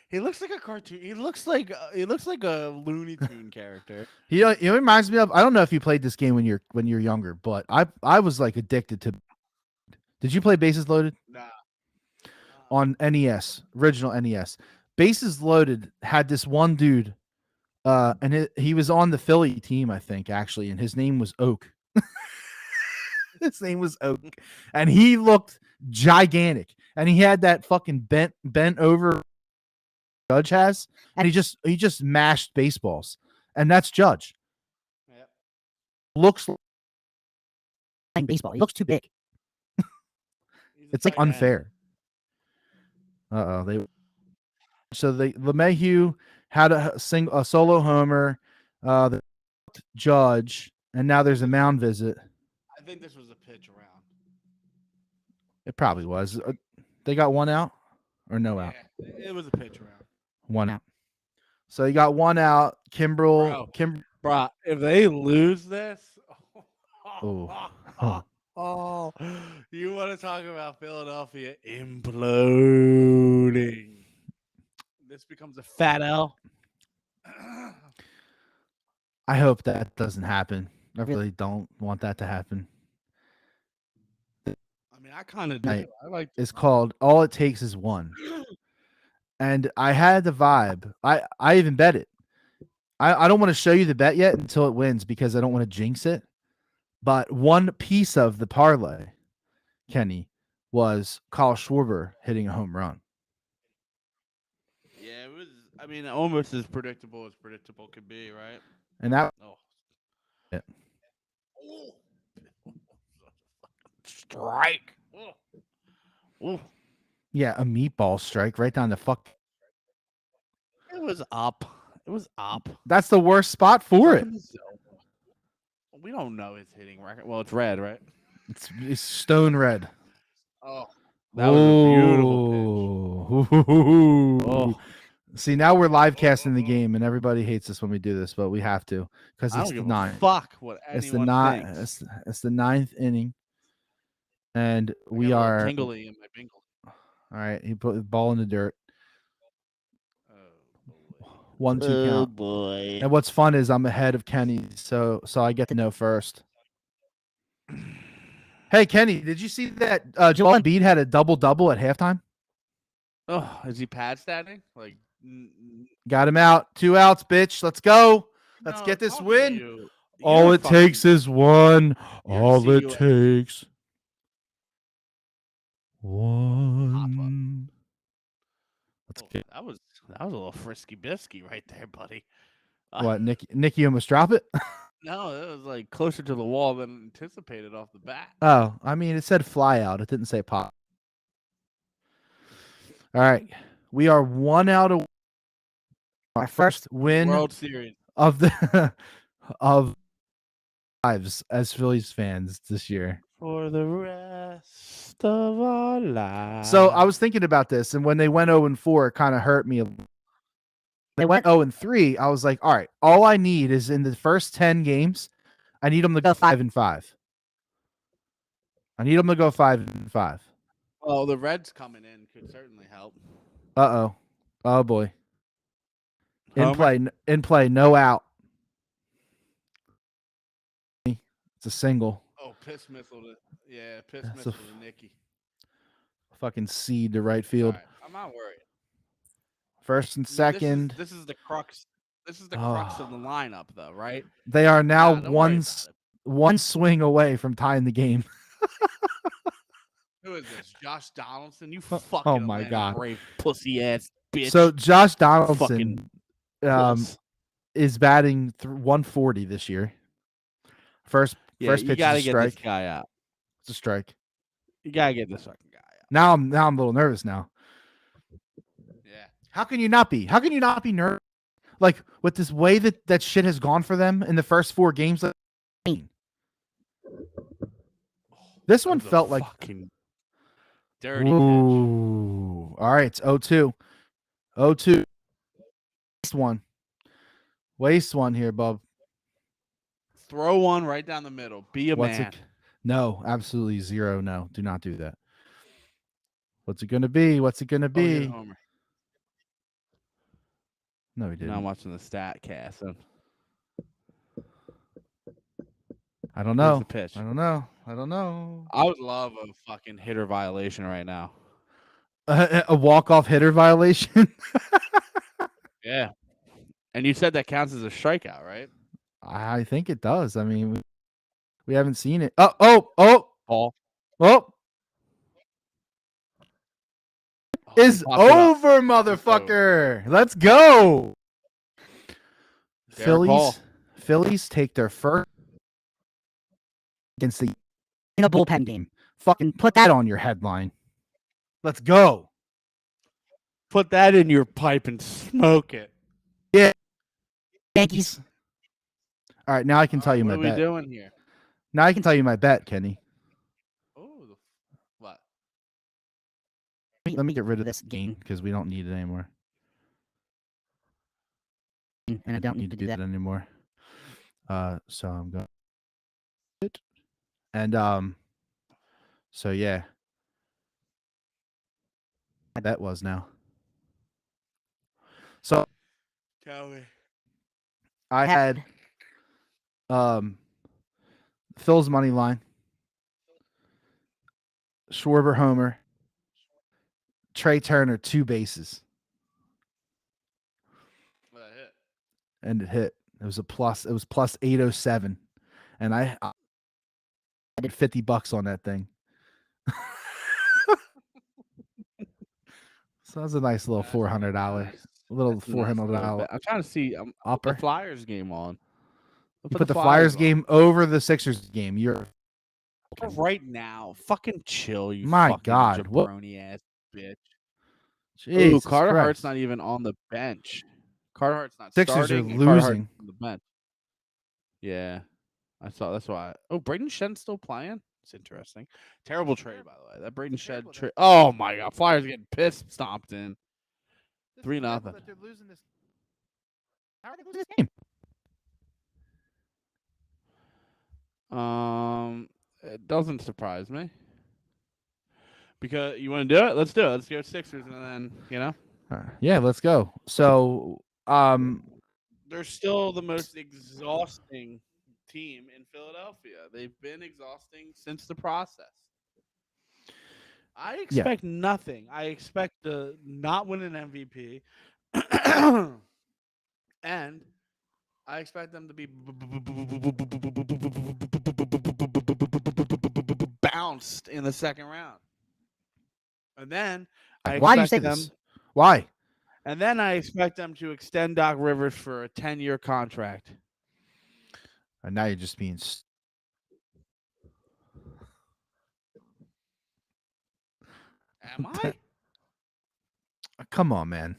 He looks like a cartoon. He looks like a Looney Tune character. He reminds me of, I don't know if you played this game when you're younger, but I was like addicted to. Did you play Bases Loaded? Nah. On NES, original NES. Bases Loaded had this one dude, and he was on the Philly team, I think, actually, and his name was Oak. His name was Oak, and he looked gigantic, and he had that fucking bent over Judge has, and he just mashed baseballs, and that's Judge. Yep. Looks like playing baseball. He looks too big. It's like unfair. LeMahieu had a solo homer, the Judge, and now there's a mound visit. I think this was a pitch around. It probably was. They got one out or no out? It was a pitch around. One out. So you got one out. Bro, if they lose this, oh, you want to talk about Philadelphia imploding? This becomes a fat L. I hope that doesn't happen. I really don't want that to happen. I mean, I kind of do. I like. It's called All It Takes Is One, and I had the vibe. I even bet it. I don't want to show you the bet yet until it wins because I don't want to jinx it. But one piece of the parlay, Kenny, was Kyle Schwarber hitting a home run. Yeah, it was. I mean, almost as predictable could be, right? And that. Yeah. Strike. Ooh. Yeah, a meatball strike right down the fuck. It was up. That's the worst spot for it. We don't know his hitting record. Well, it's red, right? It's stone red. Oh, that was a beautiful pitch. Oh. See, now we're live casting the game, and everybody hates us when we do this, but we have to because it's the ninth. Fuck what anyone thinks. It's the ninth inning, and we are tingly in my bingle. All right, he put the ball in the dirt. Oh, 1-2 count. Boy. And what's fun is I'm ahead of Kenny, so I get to know first. Hey, Kenny, did you see that Joel Embiid had a double-double at halftime? Oh, is he pad standing? Like, got him out. 2 outs, bitch. Let's go. Let's get this win. All it takes is one. All it takes one. Let's get. That was a little frisky bisky right there, buddy. What, Nicky almost drop it? No, it was like closer to the wall than anticipated off the bat. Oh, I mean, it said fly out. It didn't say pop. All right. We are 1 out of our first win World Series of the of lives as Phillies fans this year. For the rest of our lives. So I was thinking about this, and when they went 0-4, it kind of hurt me. They went 0-3. I was like, all right, all I need is in the first 10 games, I need them to go 5-5. I need them to go 5-5. Oh, the Reds coming in could certainly help. Oh boy. In play, no out. It's a single. Oh, piss missile to Nicky. Fucking seed to right field. Right, I'm not worried. First and second. This is the crux. This is the crux of the lineup, though, right? They are now one swing away from tying the game. Who is this? Josh Donaldson? You fucking my God, brave pussy ass bitch. So Josh Donaldson is batting 140 this year. First pitch you gotta is a get strike. This guy out. It's a strike. You gotta get this fucking guy out. Now I'm a little nervous now. Yeah. How can you not be? How can you not be nervous? Like with this way that shit has gone for them in the first 4 games. This one felt like fucking dirty. Ooh. All right, it's 0-2. 0-2. Waste one here, bub. Throw one right down the middle. Be a man. No, absolutely zero. No, do not do that. What's it gonna be? What's it gonna be? Homer. No, he didn't. Now I'm watching the stat cast. So. I don't know. The pitch. I don't know. I would love a fucking hitter violation right now. A walk-off hitter violation? Yeah. And you said that counts as a strikeout, right? I think it does. I mean, we haven't seen it. Oh. Is over, motherfucker. Let's go. Phillies take their first against in a bullpen game. Fucking put that on your headline. Let's go. Put that in your pipe and smoke it. Yeah. Yankees. All right, now I can tell you what my are we bet. doing here? Now I can tell you my bet, Kenny. Oh, what? Let me get rid of this game because we don't need it anymore. And I don't need to do that anymore. So I'm going. And so yeah, my bet was now. So Tell me. I had Phil's money line, Schwarber homer, Trey Turner 2 bases, Well, that hit. and it hit. It was plus 807, and I did $50 on that thing. So that was a nice little $400, Nice. little That's a nice little $400. bet. I'm trying to see. Put the Upper. Flyers game on. You put the Flyers game over the Sixers game. You're right now. Fucking chill, you My fucking God, what- jabroni ass bitch. Ooh, Jesus Carter Christ. Hart's not even on the bench. Carter Hart's not Sixers are starting. And Carter Hart's losing. on the bench. Yeah, I saw. That's why. Oh, Braden Shen's still playing. It's interesting. Terrible trade, by the way. That Braden Shen trade. Oh my God, Flyers getting pissed stomped in. 3-0. How are they losing this game? It doesn't surprise me. Because you want to do it? Let's do it. Let's go Sixers, and then Yeah, let's go. So, they're still the most exhausting team in Philadelphia. They've been exhausting since the process. I expect nothing. I expect to not win an MVP, and I expect them to be bounced in the second round. And then why do you say this? Why? And then I expect them to extend Doc Rivers for a 10-year contract. And now you're just being. Am I? Come on, man.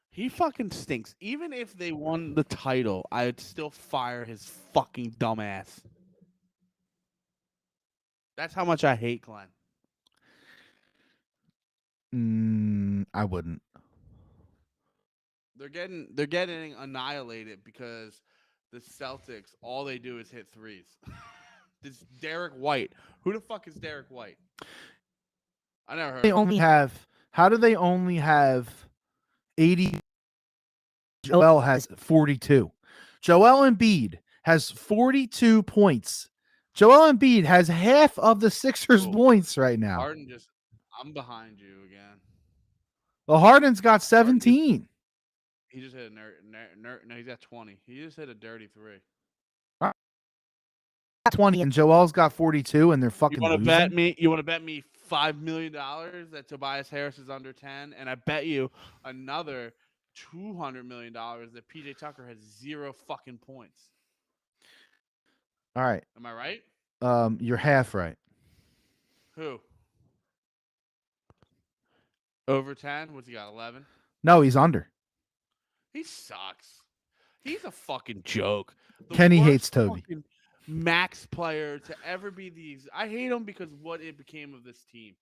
He fucking stinks. Even if they won the title, I'd still fire his fucking dumbass. That's how much I hate Glenn. I wouldn't. They're getting annihilated because the Celtics, all they do is hit threes. This Derek White. Who the fuck is Derek White? I never heard. They only have. How do they only have 80? Joel has 42. Joel Embiid has 42 points. Joel Embiid has half of the Sixers' points right now. Harden I'm behind you again. Well, Harden's got 17. He just hit a no, he's got 20. He just hit a dirty three. 20 and Joel's got 42, and they're fucking. You want to bet me? You want to bet me $5 million that Tobias Harris is under 10, and I bet you another $200 million that PJ Tucker has 0 fucking points. All right. Am I right? You're half right. Who? Over 10? What's he got? 11? No, he's under. He sucks. He's a fucking joke. Kenny hates Toby. Max player to ever be these. I hate him because what it became of this team.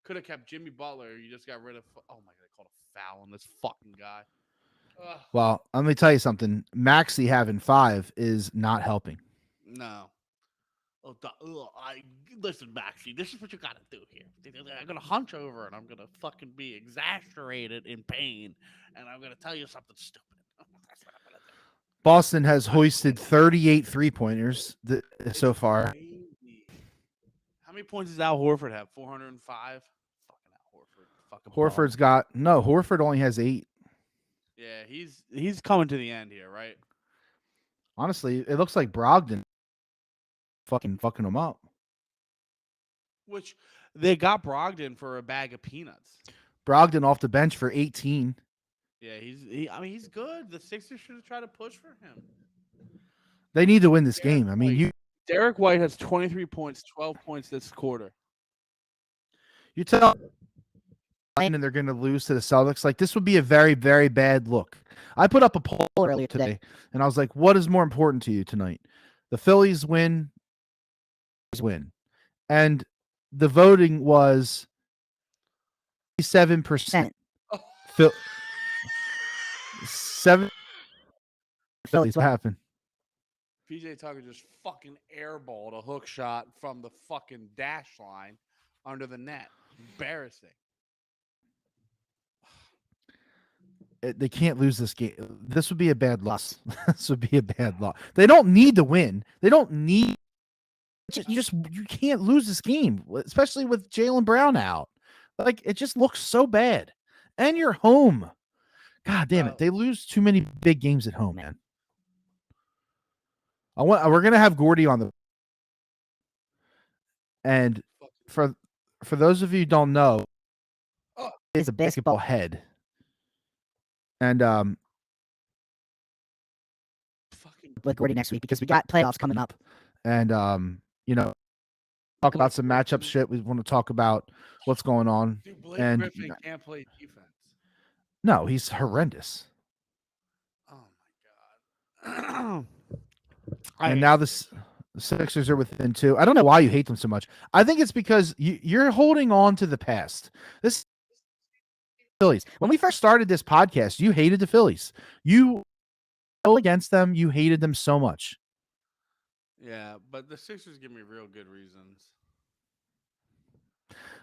Could have kept Jimmy Butler. You just got rid of. Oh my God, they called a foul on this fucking guy. Ugh. Well, let me tell you something. Maxey having 5 is not helping. No. Listen, Maxie. This is what you gotta do here. I'm gonna hunch over and I'm gonna fucking be exasperated in pain, and I'm gonna tell you something stupid. That's what I'm gonna do. Boston has hoisted 38 3-pointers so far. Crazy. How many points does Al Horford have? 405. Fucking Al Horford. Fucking Horford's got Horford only has 8. Yeah, he's coming to the end here, right? Honestly, it looks like Brogdon fucking him up. Which they got Brogdon for a bag of peanuts. Brogdon off the bench for 18. Yeah, he's good. The Sixers should have tried to push for him. They need to win this game. I mean, Derek White has 23 points, 12 points this quarter. You tell and they're going to lose to the Celtics. Like, this would be a very, very bad look. I put up a poll earlier today, and I was like, what is more important to you tonight? The Phillies win, and the voting was 7%. Phil, 7 Phillies. What happened? PJ Tucker just fucking airballed a hook shot from the fucking dash line under the net. Embarrassing. They can't lose this game. This would be a bad loss. This would be a bad loss. They don't need to win. They don't need. You can't lose this game, especially with Jaylen Brown out. Like, it just looks so bad. And you're home. God damn it. They lose too many big games at home, man. We're gonna have Gordy on the. And for those of you who don't know, it's a basketball head. And with Gordy next week because we got playoffs coming up. And talk about some matchup shit. We want to talk about what's going on. Dude, Blake and Griffin can't play defense. No, he's horrendous. Oh my god. And now the Sixers are within 2. I don't know why you hate them so much. I think it's because you're holding on to the past. This Phillies. When we first started this podcast, you hated the Phillies. You go against them. You hated them so much. Yeah, but the Sixers give me real good reasons.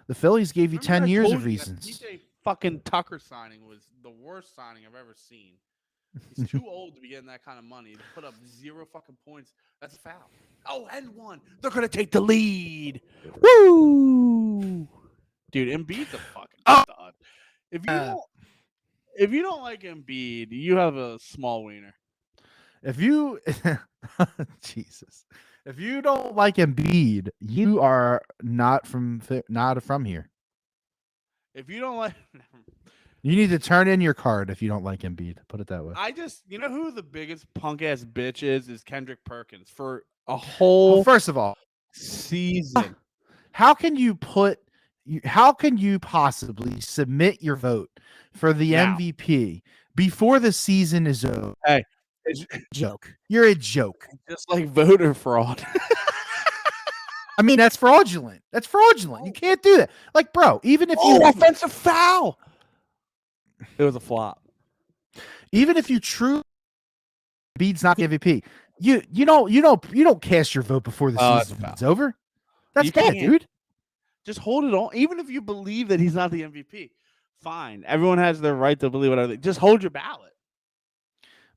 The Phillies gave you Remember 10 years told of you reasons. that PJ fucking Tucker signing was the worst signing I've ever seen. He's too old to be getting that kind of money. To put up 0 fucking points, that's a foul. Oh, and 1. They're going to take the lead. Woo! Dude, Embiid's a fucking stud. If you don't like Embiid, you have a small wiener. If you Jesus. If you don't like Embiid, you are not from here. If you don't like You need to turn in your card if you don't like Embiid. Put it that way. you know who the biggest punk ass bitch is Kendrick Perkins for a whole First of all, season. How can you possibly submit your vote for the MVP before the season is over? Hey, joke. You're a joke. Just like voter fraud. I mean, that's fraudulent. That's fraudulent. You can't do that. Like, bro, even if you offensive foul. It was a flop. Even if you truly Embiid's not the MVP, you don't cast your vote before the season is over. That's bad, dude. Just hold it on. Even if you believe that he's not the MVP, fine. Everyone has their right to believe whatever. Just hold your ballot.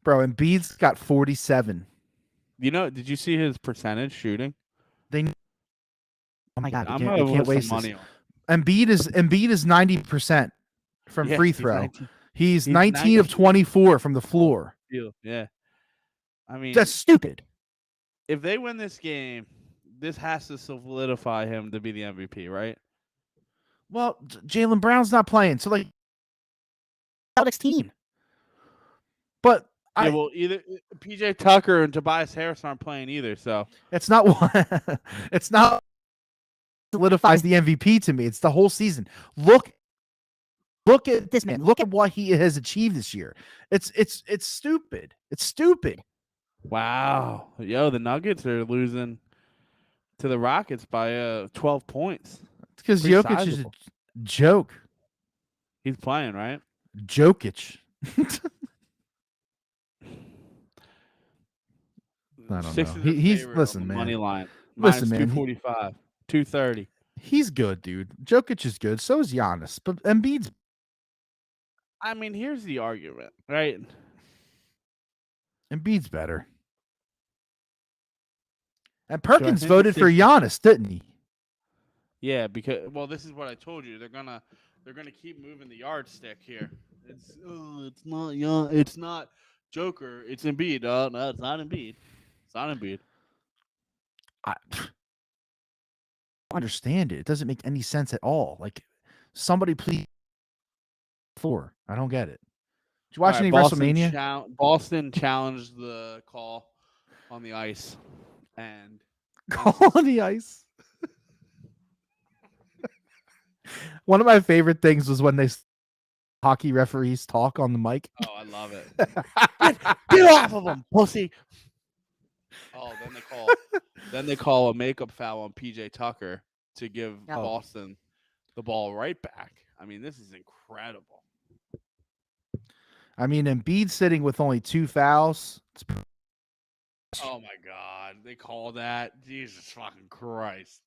Bro, Embiid's got 47. Did you see his percentage shooting? Oh my god, I'm they can't waste money on. Embiid is 90% from free throw. He's 19 of 24 from the floor. Yeah. I mean, that's stupid. If they win this game, this has to solidify him to be the MVP, right? Well, Jaylen Brown's not playing, so like Celtics team. But either PJ Tucker and Tobias Harris aren't playing either, so it's not it's not solidifies the MVP to me. It's the whole season. Look at this man. Look at what he has achieved this year. It's stupid. It's stupid. Wow. Yo, the Nuggets are losing to the Rockets by 12 points. It's because Jokic is a joke. He's playing, right? Jokic. I don't know. He's listen, man. Money line. Listen, man. 245, 230. He's good, dude. Jokic is good. So is Giannis. But Embiid's. I mean, here's the argument, right? Embiid's better. And Perkins voted for Giannis, didn't he? Yeah, because this is what I told you. They're gonna keep moving the yardstick here. It's not Joker. It's Embiid. No, it's not Embiid. It's not Embiid. I don't understand it. It doesn't make any sense at all. Like, somebody please. I don't get it. Did you watch any WrestleMania? Boston challenged the call on the ice, and call on the ice. One of my favorite things was when hockey referees talk on the mic. Oh, I love it. Get off of him, pussy. Oh, then they call a makeup foul on PJ Tucker to give Boston the ball right back. I mean, this is incredible. I mean, Embiid sitting with only 2 fouls. Oh my God, they call that. Jesus fucking Christ.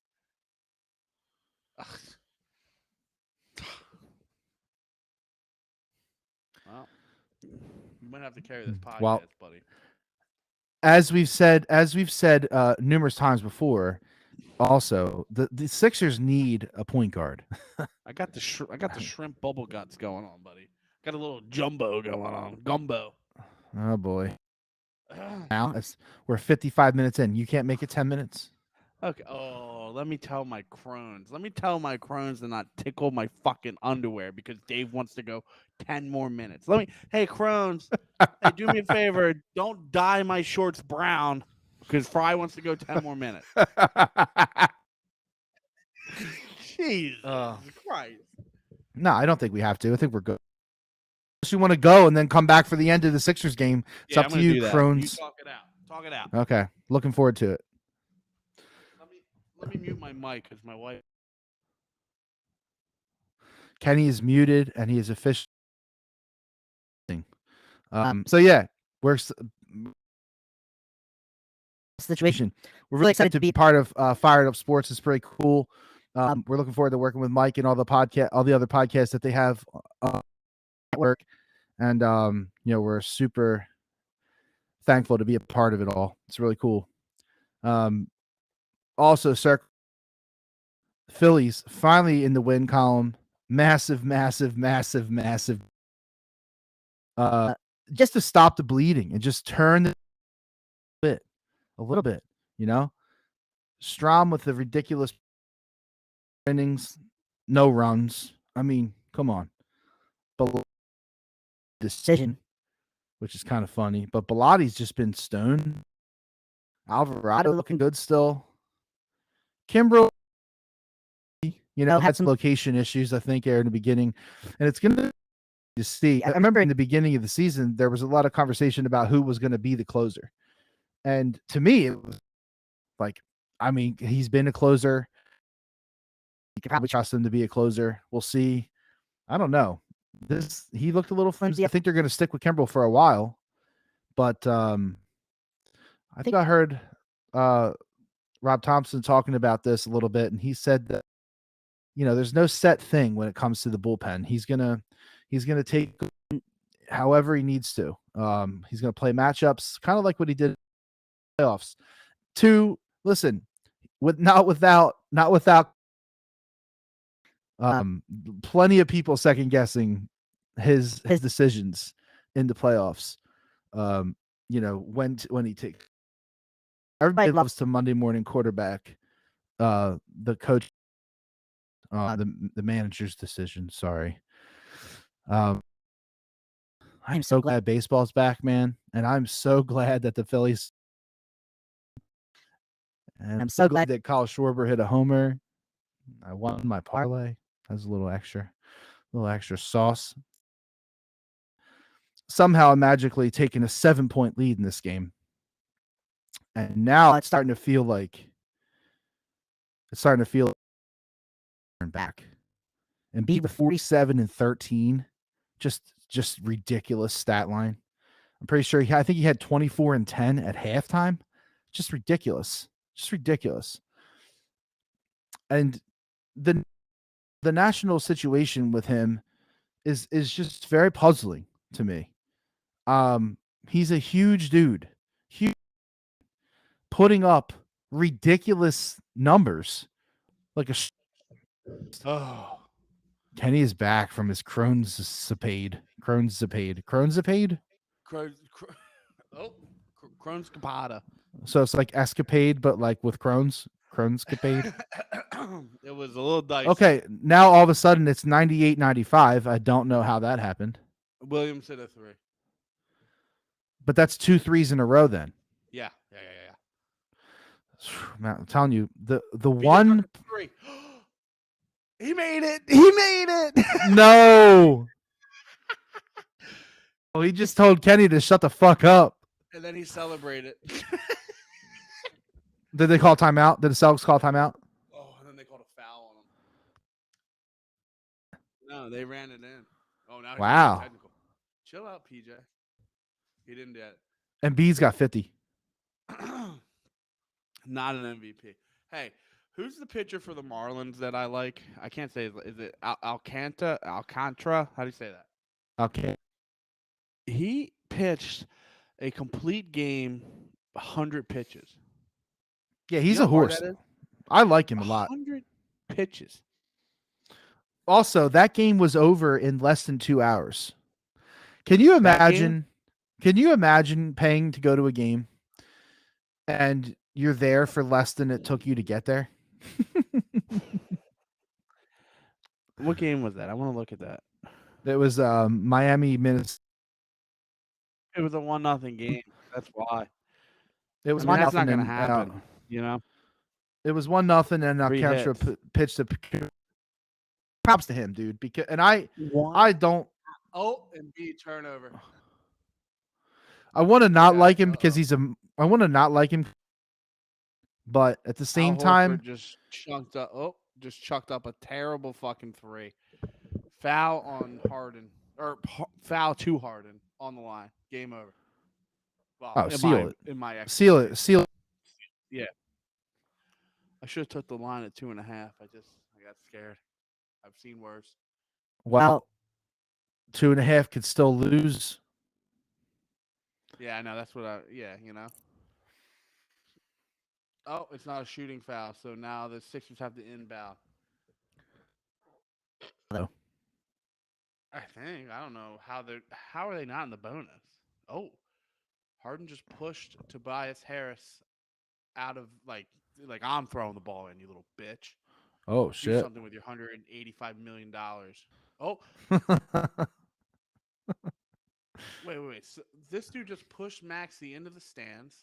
Ugh. Well, you might have to carry this podcast, buddy. As we've said numerous times before, also the Sixers need a point guard. I got the shrimp bubble guts going on, buddy. Got a little jumbo going on, gumbo. Oh boy! Now we're 55 minutes in. You can't make it 10 minutes. Okay. Oh, let me tell my crones. Let me tell my crones to not tickle my fucking underwear because Dave wants to go 10 more minutes. Hey, crones, hey, do me a favor. Don't dye my shorts brown because Fry wants to go 10 more minutes. Jesus Christ. No, I don't think we have to. I think we're good. Unless you want to go and then come back for the end of the Sixers game. It's up to you, crones. You talk it out. Talk it out. Okay. Looking forward to it. Let me mute my mic because my wife. Kenny is muted and he is officially. So yeah, we're situation. We're really excited to be part of Fired Up Sports. It's pretty cool. We're looking forward to working with Mike and all the other podcasts that they have network, and we're super thankful to be a part of it all. It's really cool. Also, sir, Phillies finally in the win column. Massive. Just to stop the bleeding and just turn a little bit. Strom with the ridiculous innings, no runs. I mean, come on. But decision, which is kind of funny. But Bilotti's just been stoned. Alvarado looking good still. Kimbrel, had some location issues, I think, in the beginning. And it's going to see. I remember in the beginning of the season, there was a lot of conversation about who was going to be the closer. And to me, it was like, I mean, he's been a closer. You could probably trust him to be a closer. We'll see. I don't know. He looked a little flimsy. I think they're going to stick with Kimbrel for a while. But I think I heard Rob Thompson talking about this a little bit, and he said that there's no set thing when it comes to the bullpen. He's gonna take however he needs to. He's gonna play matchups, kind of like what he did in the playoffs. Not without plenty of people second guessing his decisions in the playoffs. When he takes. Everybody loves to Monday morning quarterback the coach, the manager's decision. Sorry. I'm so glad baseball's back, man, and I'm so glad that the Phillies. And I'm so glad that Kyle Schwarber hit a homer. I won my parlay. That's a little extra sauce. Somehow magically taking a 7-point lead in this game. And now it's starting to feel back. And beat with 47 and 13. Just ridiculous stat line. I'm pretty sure I think he had 24 and 10 at halftime. Just ridiculous. And the national situation with him is just very puzzling to me. He's a huge dude. Putting up ridiculous numbers like Kenny is back from his Crohn's Zapade. Crohn's Capata. So it's like escapade, but like with Crohn's capade. It was a little dicey. Okay, now all of a sudden it's 98-95. I don't know how that happened. Williams hit a 3. But that's 2 threes in a row then. Yeah. Man, I'm telling you, the one He made it. He made it. No. Oh, he just told Kenny to shut the fuck up. And then he celebrated. Did they call timeout? Did the Celtics call timeout? Oh, and then they called a foul on him. No, they ran it in. Oh, now he's Wow. technical. Chill out, PJ. He didn't get it. And B's got 50. Not an MVP. Hey, who's the pitcher for the Marlins that I like? I can't say. Is it Alcantara? Alcantara? How do you say that? Okay. He pitched a complete game, 100 pitches. Yeah, he's You know a how hard horse. that is? I like him a lot. 100 pitches. Also, that game was over in less than 2 hours. Can you imagine? Can you imagine paying to go to a game and you're there for less than it took you to get there? What game was that? I want to look at that. It was Miami, Minnesota. It was a 1-0 game. That's why. It was I mean, that's 1-0 not going to and, happen. You know. It was 1-0 and Three Alcantara hits. pitched the props to him, dude. Because I don't. Oh, and B turnover. I want to not Yeah, like him because he's a. I want to not like him, but at the same Al time, Horford just chunked up. Oh, just chucked up a terrible fucking 3. Foul on Harden or foul to Harden on the line. Game over. Well, seal it. In my seal it. Yeah. I should have took the line at 2.5. I got scared. I've seen worse. Well, 2.5 could still lose. Yeah, I know. That's what you know. Oh, it's not a shooting foul. So now the Sixers have to inbound. No. I think. I don't know how are they not in the bonus? Oh, Harden just pushed Tobias Harris out of like I'm throwing the ball in, you little bitch. Oh Do shit! something with your $185 million. Oh, wait. So this dude just pushed Maxey into the stands.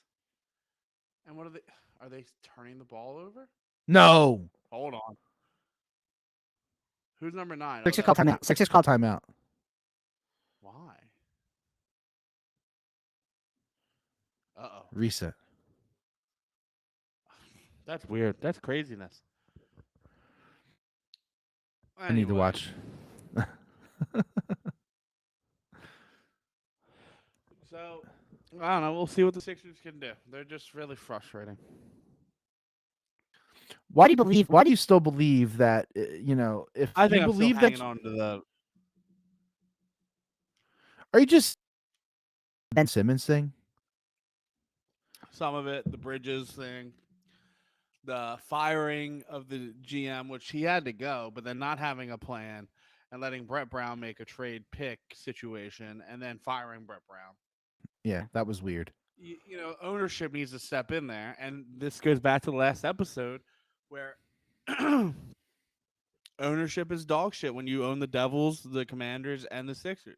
And what are they? Are they turning the ball over? No. Hold on. Who's number 9? Sixers call timeout. Sixers call timeout. Why? Uh-oh. Reset. That's weird. That's craziness. I need to watch. So, I don't know. We'll see what the Sixers can do. They're just really frustrating. Why do you believe? Why do you still believe that? If I think you I'm believe still that, hanging on to the. are you just Ben Simmons thing? Some of it, the Bridges thing, the firing of the GM, which he had to go, but then not having a plan and letting Brett Brown make a trade pick situation and then firing Brett Brown. Yeah, that was weird. Ownership needs to step in there. And this goes back to the last episode where ownership is dog shit when you own the Devils, the Commanders, and the Sixers.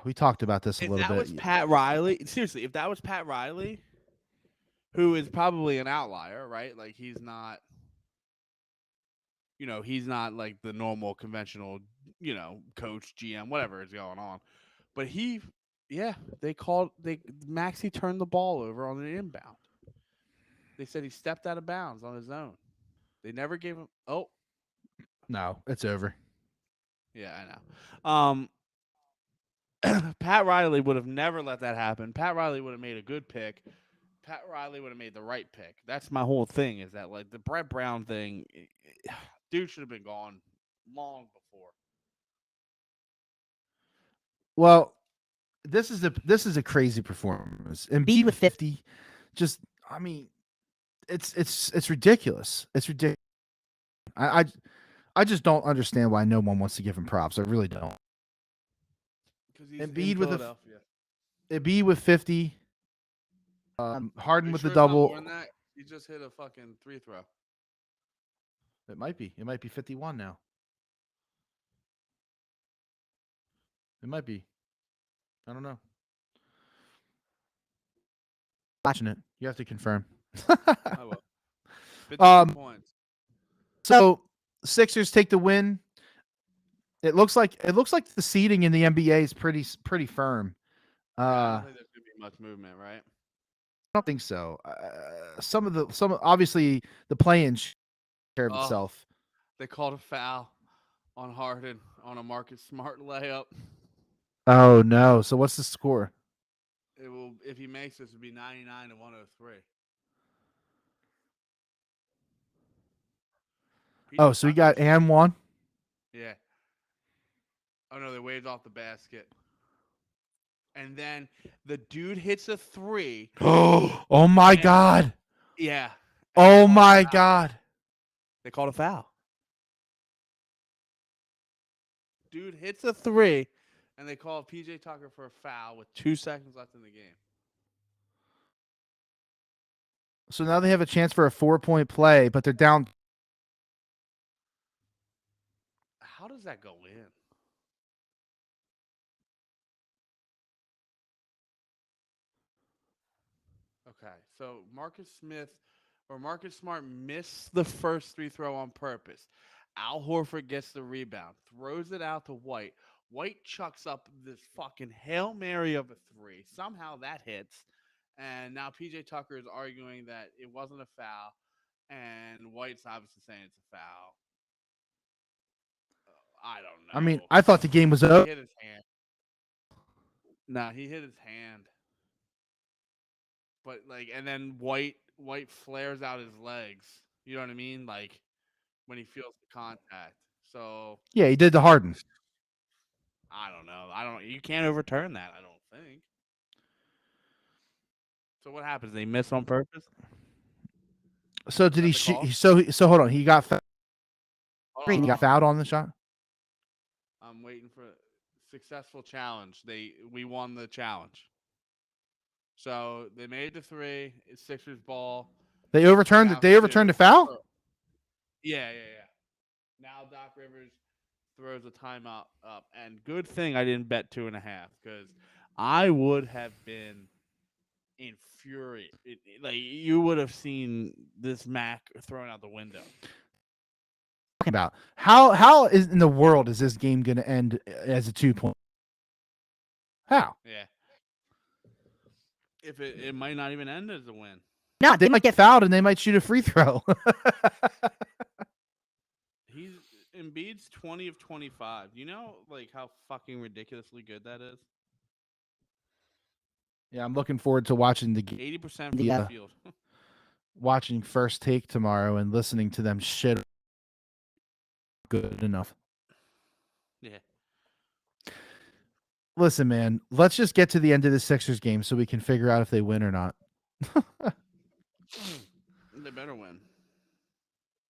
We talked about this a little bit. If that was Pat Riley, seriously, if that was Pat Riley, who is probably an outlier, right? Like he's not, he's not like the normal conventional, coach, GM, whatever is going on. But Maxey turned the ball over on the inbound. They said he stepped out of bounds on his own. They never gave him. Oh, no, it's over. yeah, I know. Pat Riley would have never let that happen. Pat Riley would have made a good pick. Pat Riley would have made the right pick. That's my whole thing. Is that like the Brett Brown thing? Dude should have been gone long before. Well, this is a crazy performance. And Embiid with 50, just I mean, it's ridiculous. It's ridiculous. I just don't understand why no one wants to give him props. I really don't. Because he's Embiid in with Philadelphia. Embiid with 50. Harden with the It's not double. more than that? He just hit a fucking 3 throw. It might be. It might be 51 now. It might be. I don't know. Watching it. You have to confirm. I will. 52 points. So Sixers take the win. It looks like the seeding in the NBA is pretty firm. Yeah, I don't think there's gonna be much movement, right? I don't think so. Some obviously the play-in care of Oh, itself. they called a foul on Harden on a Marcus Smart layup. Oh no! So what's the score? It will, if he makes this, it'll be 99 to 103. Oh, so we got and one. Yeah. Oh no, they waved off the basket. And then the dude hits a three. Oh my god! Yeah. Oh my god! They called a foul. Dude hits a three, and they call PJ Tucker for a foul with 2 seconds left in the game. So now they have a chance for a 4-point play, but they're down. How does that go in? Okay, so Marcus Smart missed the first free throw on purpose. Al Horford gets the rebound, throws it out to White. White chucks up this fucking Hail Mary of a three. Somehow that hits. And now PJ Tucker is arguing that it wasn't a foul. And White's obviously saying it's a foul. I don't know. I mean, I thought the game was over. He hit his hand. No, he hit his hand. But and then White flares out his legs. You know what I mean? Like when he feels the contact. So Yeah, he did the Harden. I don't know. You can't overturn that, I don't think. So what happens? They miss on purpose? So did he? So hold on. He got he got fouled on the shot. I'm waiting for successful challenge. We won the challenge. So they made the three. It's Sixers ball. They overturned it. They overturned the foul. Yeah. Now Doc Rivers throws a timeout up, and good thing I didn't bet 2.5 because I would have been infuriated. Like you would have seen this Mac thrown out the window. About how is in the world is this game going to end as a 2-point? How? Yeah. If it might not even end as a win. No, they might get fouled and they might shoot a free throw. Embiid's 20 of 25. You know, how fucking ridiculously good that is. Yeah, I'm looking forward to watching the 80% from the field. Watching First Take tomorrow and listening to them shit. Good enough. Yeah. Listen, man, let's just get to the end of the Sixers game so we can figure out if they win or not. They better win.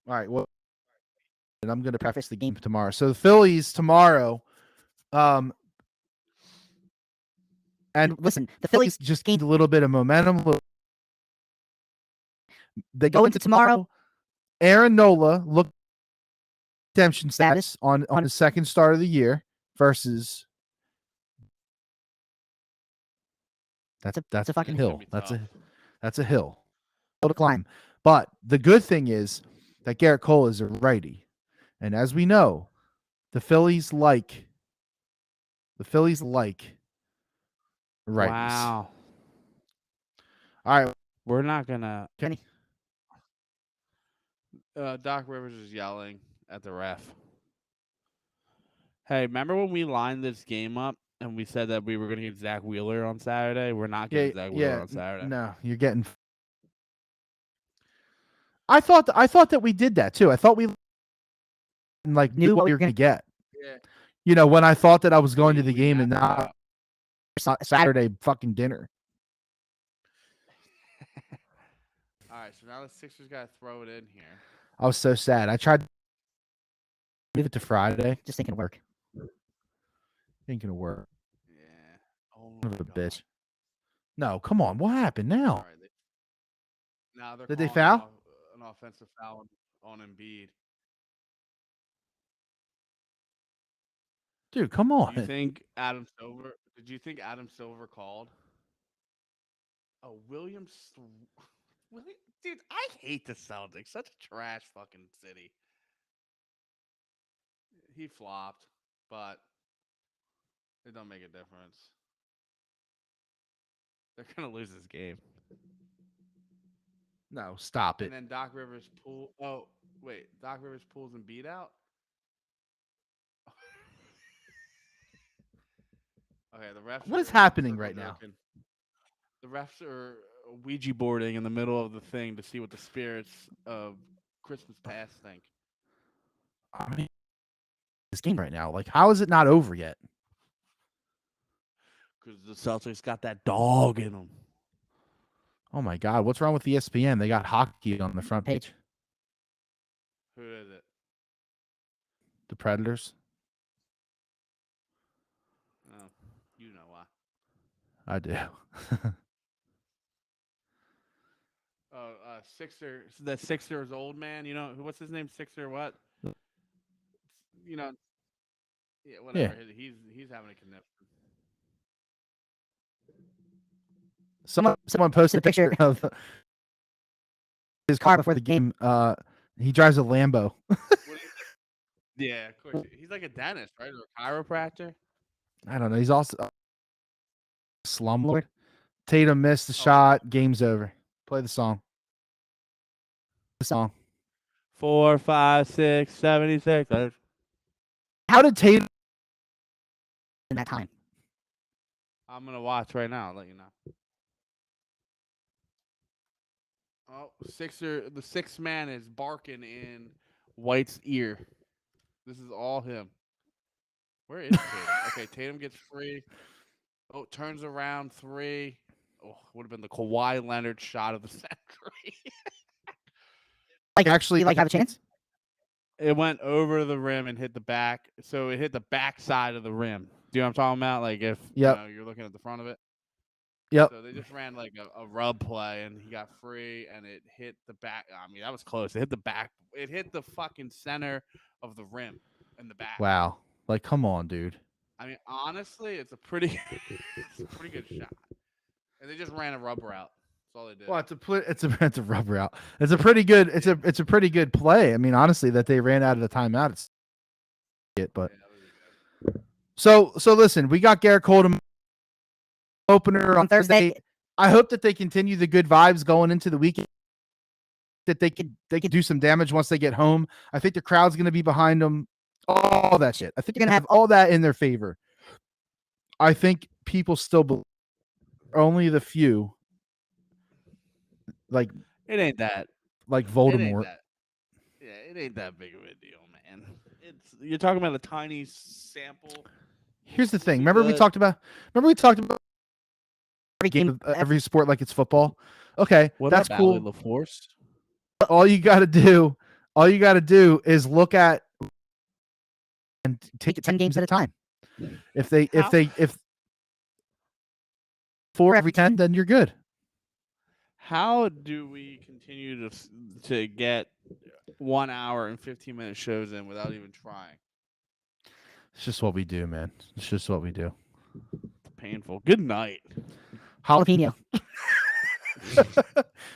All right. Well, and I'm going to preface the game tomorrow. So the Phillies tomorrow. And listen, the Phillies just gained a little bit of momentum. They go into tomorrow. Aaron Nola looked redemption status on his second start of the year versus. That's a fucking hill. That's a hill to climb. But the good thing is that Garrett Cole is a righty, and as we know, the Phillies like righties. Wow. All right, we're not gonna. Kenny. Doc Rivers is yelling at the ref. Hey, remember when we lined this game up and we said that we were going to get Zach Wheeler on Saturday? We're not getting Zach Wheeler on Saturday. No, you're getting. I thought that we did that too. I thought we knew what we were going to get. Yeah. You know, when I thought that I was going to the game and not Saturday fucking dinner. All right, so now the Sixers got to throw it in here. I was so sad. I tried to move it to Friday. Just thinking of work. Thinking of work. Yeah. Oh, my God. Bitch. No, come on. What happened now? Right, now they're Did they foul? An offensive foul on Embiid. Dude, come on. Did you think Adam Silver called? Oh, Williams. Dude, I hate the Celtics. Such a trash fucking city. He flopped, but it don't make a difference. They're gonna lose this game. No, stop it. And then Doc Rivers pull. Oh wait, Doc Rivers pulls and beat out. Okay, the refs. What is are happening circle right now? jerking. The refs are Ouija boarding in the middle of the thing to see what the spirits of Christmas past think. I mean, this game right now, like, how is it not over yet? Because the Celtics got that dog in them. Oh my God, what's wrong with ESPN? They got hockey on the front page. Who is it? The Predators. Oh, you know why. I do. Oh, Sixer. The Sixers old man. You know what's his name? Sixer what? You know. Yeah, whatever. Yeah. He's having a conniption. Someone posted a picture of his car before the game. He drives a Lambo. Yeah, of course. He's like a dentist, right? Or a chiropractor. I don't know. He's also a slumlord. Tatum missed the shot. Game's over. Play the song. The song. 4, 5, 6, 76. How did Tatum In that time. I'm gonna watch right now. I'll let you know. Oh, the sixth man is barking in White's ear. This is all him. Where is Tatum? Okay, Tatum gets free. Oh, turns around 3. Oh, would have been the Kawhi Leonard shot of the century. actually have a chance? It went over the rim and hit the back. So it hit the back side of the rim. Do you know what I'm talking about? Like if you're looking at the front of it. Yep. So they just ran like a rub play, and he got free, and it hit the back. I mean, that was close. It hit the back. It hit the fucking center of the rim in the back. Wow. Like, come on, dude. I mean, honestly, it's a pretty good shot. And they just ran a rub route. That's all they did. Well, it's a rub route. It's a pretty good. It's a pretty good play. I mean, honestly, that they ran out of the timeout. It's it, but so listen, we got Garrett Coldham opener on Thursday. I hope that they continue the good vibes going into the weekend. That they could do some damage once they get home. I think the crowd's going to be behind them. All that shit. I think they're going to have all that in their favor. I think people still believe only the few. Like it ain't that. Like Voldemort. It ain't that. Yeah, it ain't that big of a deal, man. You're talking about a tiny sample. Here's the thing. Remember we talked about every game of every sport like it's football. Okay, that's cool. LaForce? All you got to do is look at and take it 10 games at a time. If 4 every 10, then you're good. How do we continue to get 1 hour and 15-minute shows in without even trying? It's just what we do, man. It's just what we do. It's painful. Good night. Jalapeno.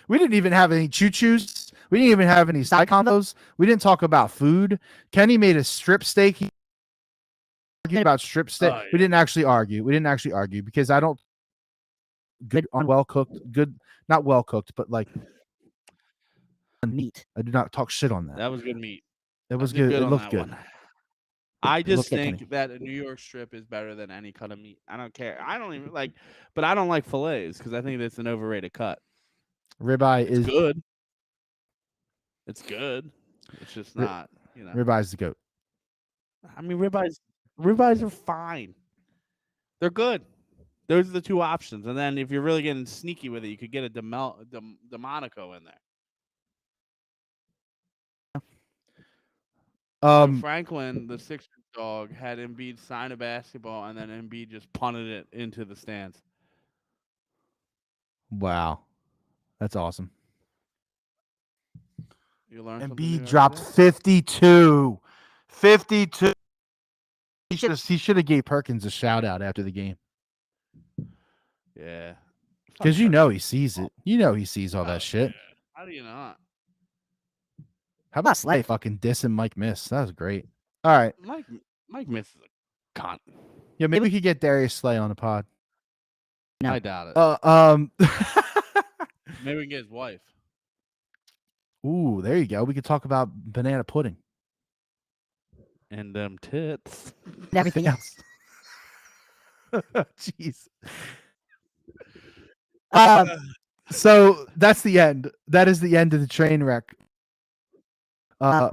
We didn't even have any choo-choos. We didn't even have any side combos. We didn't talk about food. Kenny made a strip steak. He argued about strip steak. Oh, yeah. We didn't actually argue because I don't good on well cooked. Good, not well cooked, but like meat. I do not talk shit on that. That was good meat. It was good. It looked good. I just think that a New York strip is better than any cut of meat. I don't care. I don't even like, but I don't like fillets because I think that's an overrated cut. Ribeye is good. It's good. It's just not, Ribeye's the goat. I mean, ribeyes are fine. They're good. Those are the two options. And then if you're really getting sneaky with it, you could get a Delmonico in there. Franklin, the Sixers dog, had Embiid sign a basketball, and then Embiid just punted it into the stands. Wow, that's awesome. You learned Embiid dropped 52. 52. He should have gave Perkins a shout out after the game. Yeah, because he sees it. He sees all that shit. Yeah. do you not? How about Slay fucking dissing Mike Miss? That was great. All right. Mike Miss is a cunt. Yeah, maybe we could get Darius Slay on the pod. No. I doubt it. Maybe we can get his wife. Ooh, there you go. We could talk about banana pudding. And them tits. And everything else. Jeez. Um, so that's the end. That is the end of the train wreck.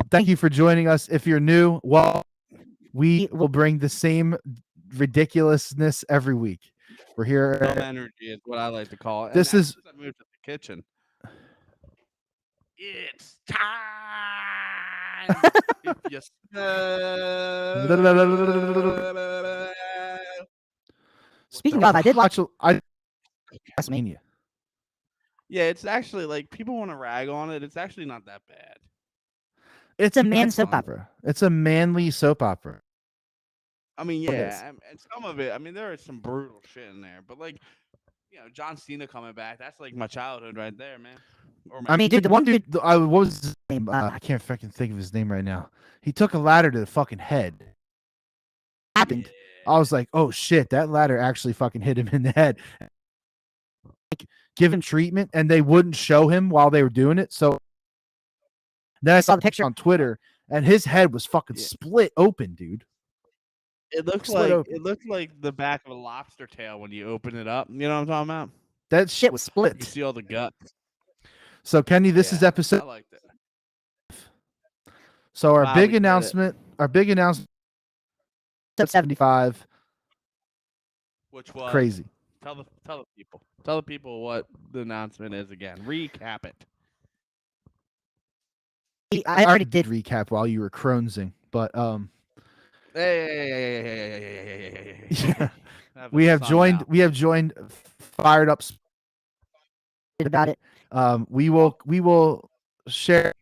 Thank you for joining us. If you're new, well, we will bring the same ridiculousness every week. We're here. Dumb energy is what I like to call it. This And is. I moved to the kitchen. It's time. If you Speaking of, I did watch WrestleMania. Yeah, it's actually like people want to rag on it. It's actually not that bad. It's a man soap opera. It's a manly soap opera. I mean, yeah, and some of it. I mean, there is some brutal shit in there, but like, John Cena coming back. That's like my childhood right there, man. I mean, dude, the one dude. What was his name? I can't fucking think of his name right now. He took a ladder to the fucking head. Happened. Yeah. I was like, oh shit, that ladder actually fucking hit him in the head. Like, give him treatment, and they wouldn't show him while they were doing it. So then I saw the picture on Twitter, and his head was fucking split open, dude. It looks like the back of a lobster tail when you open it up. You know what I'm talking about? That shit was split. You see all the guts. So Kenny, this is episode. I liked it. So our big announcement. At 75. Which was crazy. Tell the people. Tell the people what the announcement is again. Recap it. I already did recap while you were cronesing, but we have joined fired up about it. We will share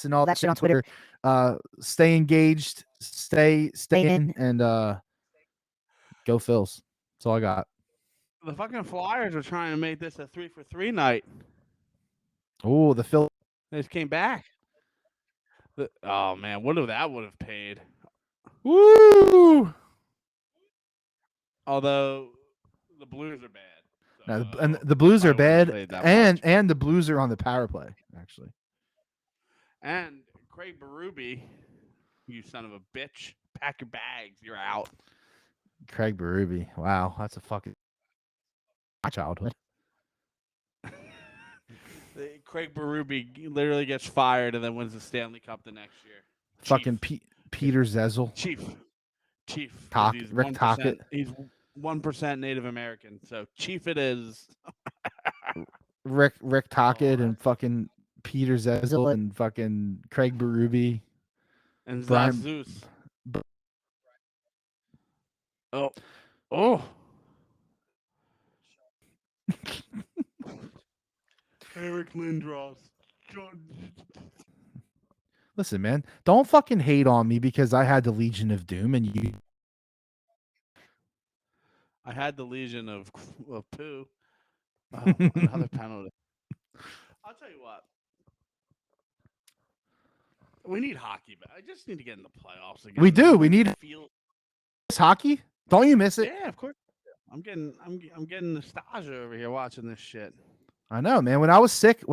and all that shit on Twitter. Stay engaged, stay in, and go Phils. That's all I got. The fucking Flyers are trying to make this a 3-for-3 night. Oh, the Phil. They just came back. Oh man, what if that would have paid? Woo! Although the Blues are bad. So, and the Blues are bad, and the Blues are on the power play actually. And Craig Berube, you son of a bitch, pack your bags, you're out. Craig Berube, wow, that's a fucking my childhood. Craig Berube literally gets fired and then wins the Stanley Cup the next year. Fucking Peter Zezel. Chief. Rick Tocchet. He's 1% Native American, so Chief it is. Rick Tocchet and fucking Peter Zezel and fucking Craig Berube. And Zazus. Oh. Eric Lindros. Listen, man, don't fucking hate on me because I had the Legion of Doom and you. I had the Legion of poo. Oh, another penalty. I'll tell you what. We need hockey back. I just need to get in the playoffs again. We do. We need hockey. Don't you miss it? Yeah, of course. I'm getting nostalgia over here watching this shit. I know, man. When I was sick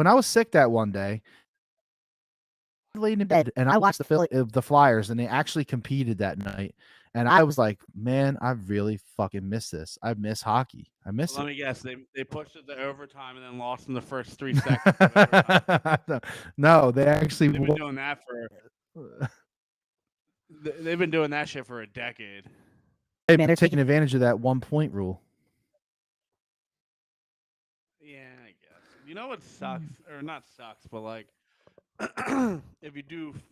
that one day, I laid in bed and I watched the Flyers, and they actually competed that night. And I was like, man, I really fucking miss this. I miss hockey. I miss it. Let me guess. They pushed it to overtime and then lost in the first 3 seconds. No, they've been doing that They've been doing that shit for a decade. Hey, man, they're taking advantage of that 1-point rule. Yeah, I guess. You know what sucks, or not sucks, but like, if you've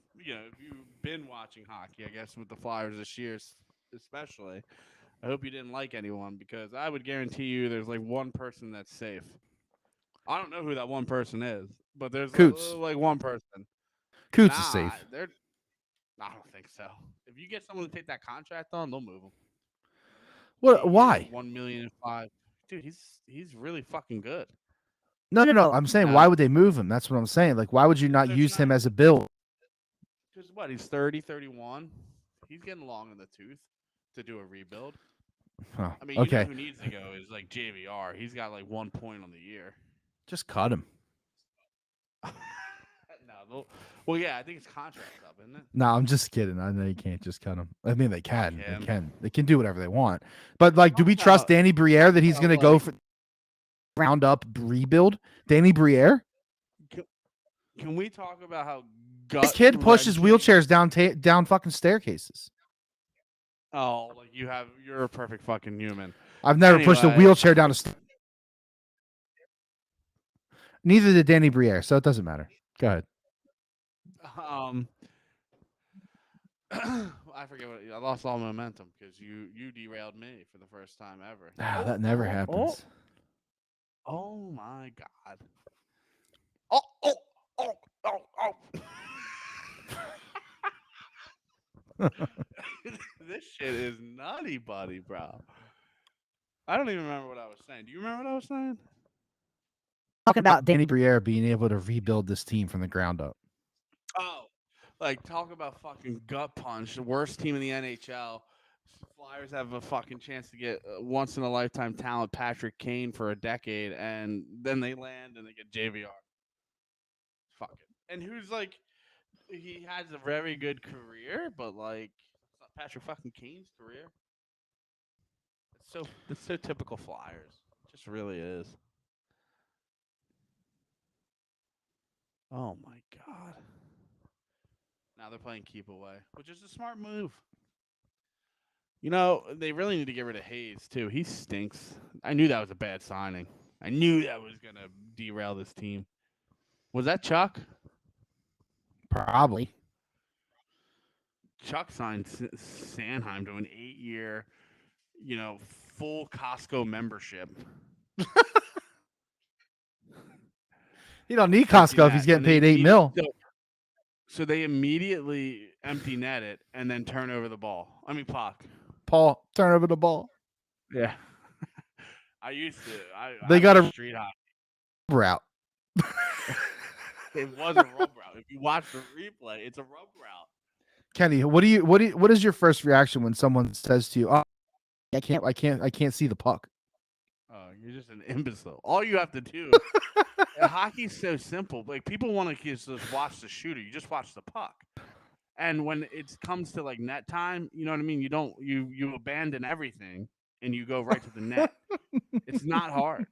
been watching hockey, I guess with the Flyers this year, especially, I hope you didn't like anyone because I would guarantee you there's like one person that's safe. I don't know who that one person is, but there's like one person. Coots is safe. I don't think so. If you get someone to take that contract on, they'll move him. What? Why? $1.5 million. Dude, he's really fucking good. No. I'm saying, why would they move him? That's what I'm saying. Like, why would you not use him as a build? Because what? He's 30, 31. He's getting long in the tooth to do a rebuild. Oh, I mean, you know who needs to go is like JVR. He's got like 1 point on the year. Just cut him. No, well, yeah, I think his contract's up, isn't it? No, I'm just kidding. I know you can't just cut him. I mean, they can. They can do whatever they want. But like, do we trust Danny Briere that he's going to go for round up rebuild? Danny Briere? Can we talk about how this kid pushes wheelchairs down fucking staircases? Oh, like you're a perfect fucking human. I've never pushed a wheelchair down a Neither did Danny Briere, so it doesn't matter. Go ahead. I forget what I lost all momentum because you derailed me for the first time ever. That never happens. Oh my god. This shit is nutty, buddy, bro. I don't even remember what I was saying. Do you remember what I was saying? Talking about Danny Briere being able to rebuild this team from the ground up. Oh, like talk about fucking gut punch. The worst team in the NHL. Flyers have a fucking chance to get once in a lifetime talent Patrick Kane for a decade, and then they land and they get JVR. Fuck it. And who's like, he has a very good career, but like, it's not Patrick fucking Kane's career. It's so typical Flyers. It just really is. Oh my god. Now they're playing keep away, which is a smart move. You know, they really need to get rid of Hayes, too. He stinks. I knew that was a bad signing. I knew that was going to derail this team. Was that Chuck? Probably. Chuck signed Sanheim to an 8-year, full Costco membership. You don't need Costco if he's getting paid $8 million. So they immediately empty net it and then turn over the ball. I mean, Paul, turn over the ball. Yeah. I used to. They got a street hockey route. It was a rub route. If you watch the replay, it's a rub route. Kenny, what is your first reaction when someone says to you, "Oh, I can't see the puck"? Oh, you're just an imbecile. All you have to do. Hockey's so simple. Like, people want to just watch the shooter. You just watch the puck. And when it comes to like net time, you know what I mean? You abandon everything and you go right to the net. It's not hard.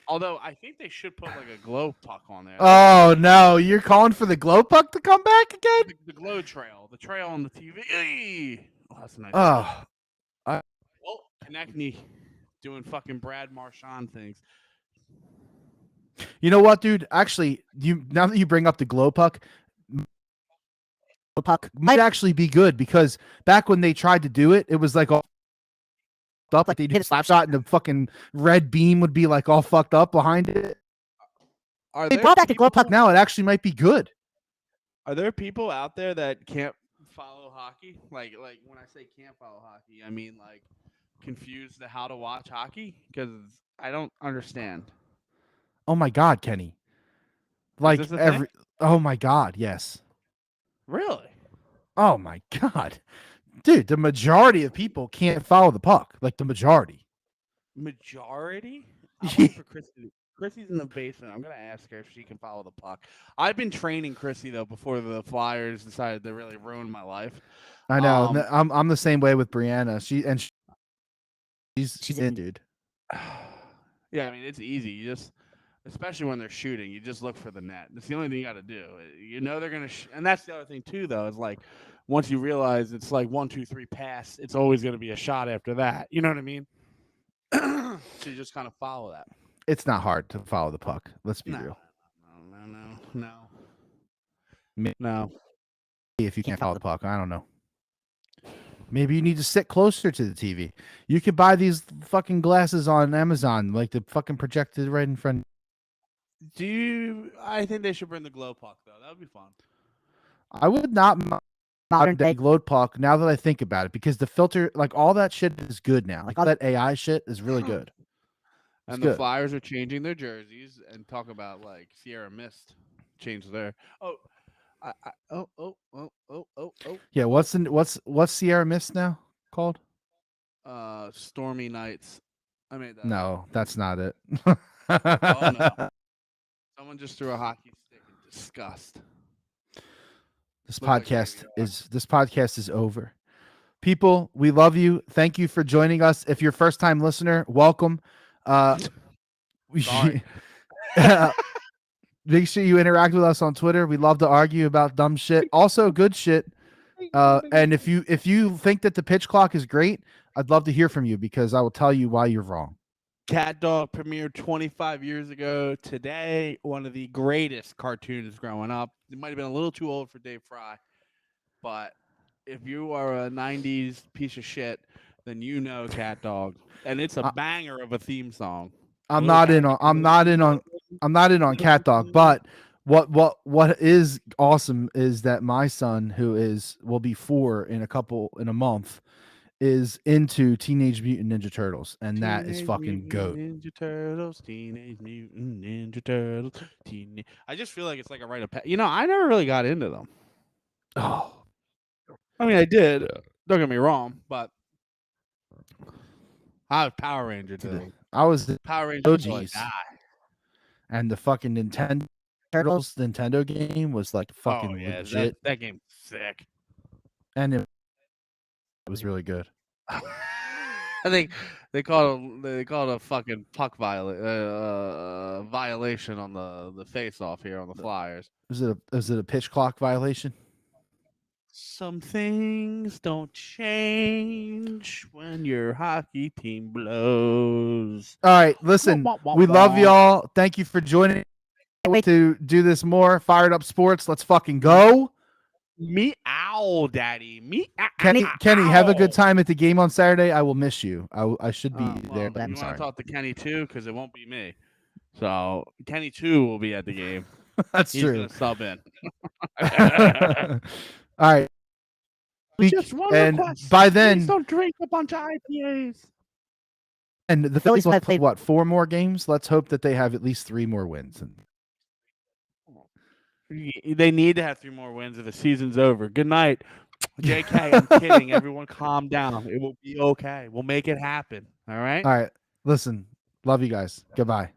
Although I think they should put like a glow puck on there. Oh no, you're calling for the glow puck to come back again? The glow trail, the trail on the TV. Oh, that's a nice. Oh, Konechny doing fucking Brad Marchand things. You know what, dude? Actually, now that you bring up the glow puck might actually be good because back when they tried to do it, it was like all up, like they'd hit a slap shot and the fucking red beam would be like all fucked up behind it. They brought back the glow puck now. It actually might be good. Are there people out there that can't follow hockey? Like when I say can't follow hockey, I mean like confused to how to watch hockey because I don't understand. Oh my God, Kenny! Like thing? Oh my God, yes. Really? Oh my God, dude! The majority of people can't follow the puck. Like the majority. Majority? I'm waiting for Chrissy. Chrissy's in the basement. I'm gonna ask her if she can follow the puck. I've been training Chrissy though before the Flyers decided to really ruin my life. I know. I'm the same way with Brianna. She's in, dude. Yeah, I mean it's easy. You just, especially when they're shooting, you just look for the net. That's the only thing you got to do. You know they're gonna, and that's the other thing too. Though is like once you realize it's like 1, 2, 3 pass, it's always gonna be a shot after that. You know what I mean? So you just kind of follow that. It's not hard to follow the puck. Let's be real. No. If you can't follow the puck, I don't know. Maybe you need to sit closer to the TV. You could buy these fucking glasses on Amazon, like the fucking projected right in front. I think they should bring the glow puck though. That would be fun. I would not modern day glow puck now that I think about it because the filter, like all that shit is good now. Like all that AI shit is really good. And good. the Flyers are changing their jerseys, and talk about like Sierra Mist changed their. Oh, Yeah, what's Sierra Mist now called? Stormy Nights. I made that up. No, that's not it. Oh no! Someone just threw a hockey stick in disgust. This Looked like podcast is over. People, we love you. Thank you for joining us. If you're a first time listener, welcome. Sorry. Make sure you interact with us on Twitter. We love to argue about dumb shit, also good shit. And if you think that the pitch clock is great, I'd love to hear from you because I will tell you why you're wrong. Cat Dog premiered 25 years ago today. One of the greatest cartoons growing up. It might have been a little too old for Dave Fry, but if you are a 90s piece of shit, then you know Cat Dog, and it's a banger of a theme song. I'm not in on Cat Dog, but what is awesome is that my son, who will be 4 in a month, is into Teenage Mutant Ninja Turtles, and that is fucking goat. Ninja Turtles, Teenage Mutant Ninja Turtles. I just feel like it's like a rite of passage. I never really got into them. Oh, I mean, I did. Don't get me wrong, but I was Power Ranger dude. I was the Power Ranger OGs, and the fucking Nintendo Turtles Nintendo game was like fucking legit. That game's sick, and it was really good. I think they called it a fucking puck violation on the face off here on the Flyers. Was it a pitch clock violation? Some things don't change when your hockey team blows. All right, listen, we love y'all. Thank you for joining to do this more Fired Up Sports. Let's fucking go. Meow, daddy. Meow. Kenny, have a good time at the game on Saturday. I will miss you. I should be there, but I'm you sorry. want to talk to Kenny too, because it won't be me. So Kenny too will be at the game. That's He's true. Gonna sub in. All right. Just one and request. by then, please don't drink a bunch of IPAs. And the Phillies will have played 4 more games. Let's hope that they have at least 3 more wins. They need to have 3 more wins or the season's over. Good night. JK, I'm kidding. Everyone calm down. It will be okay. We'll make it happen. All right? All right. Listen, love you guys. Goodbye.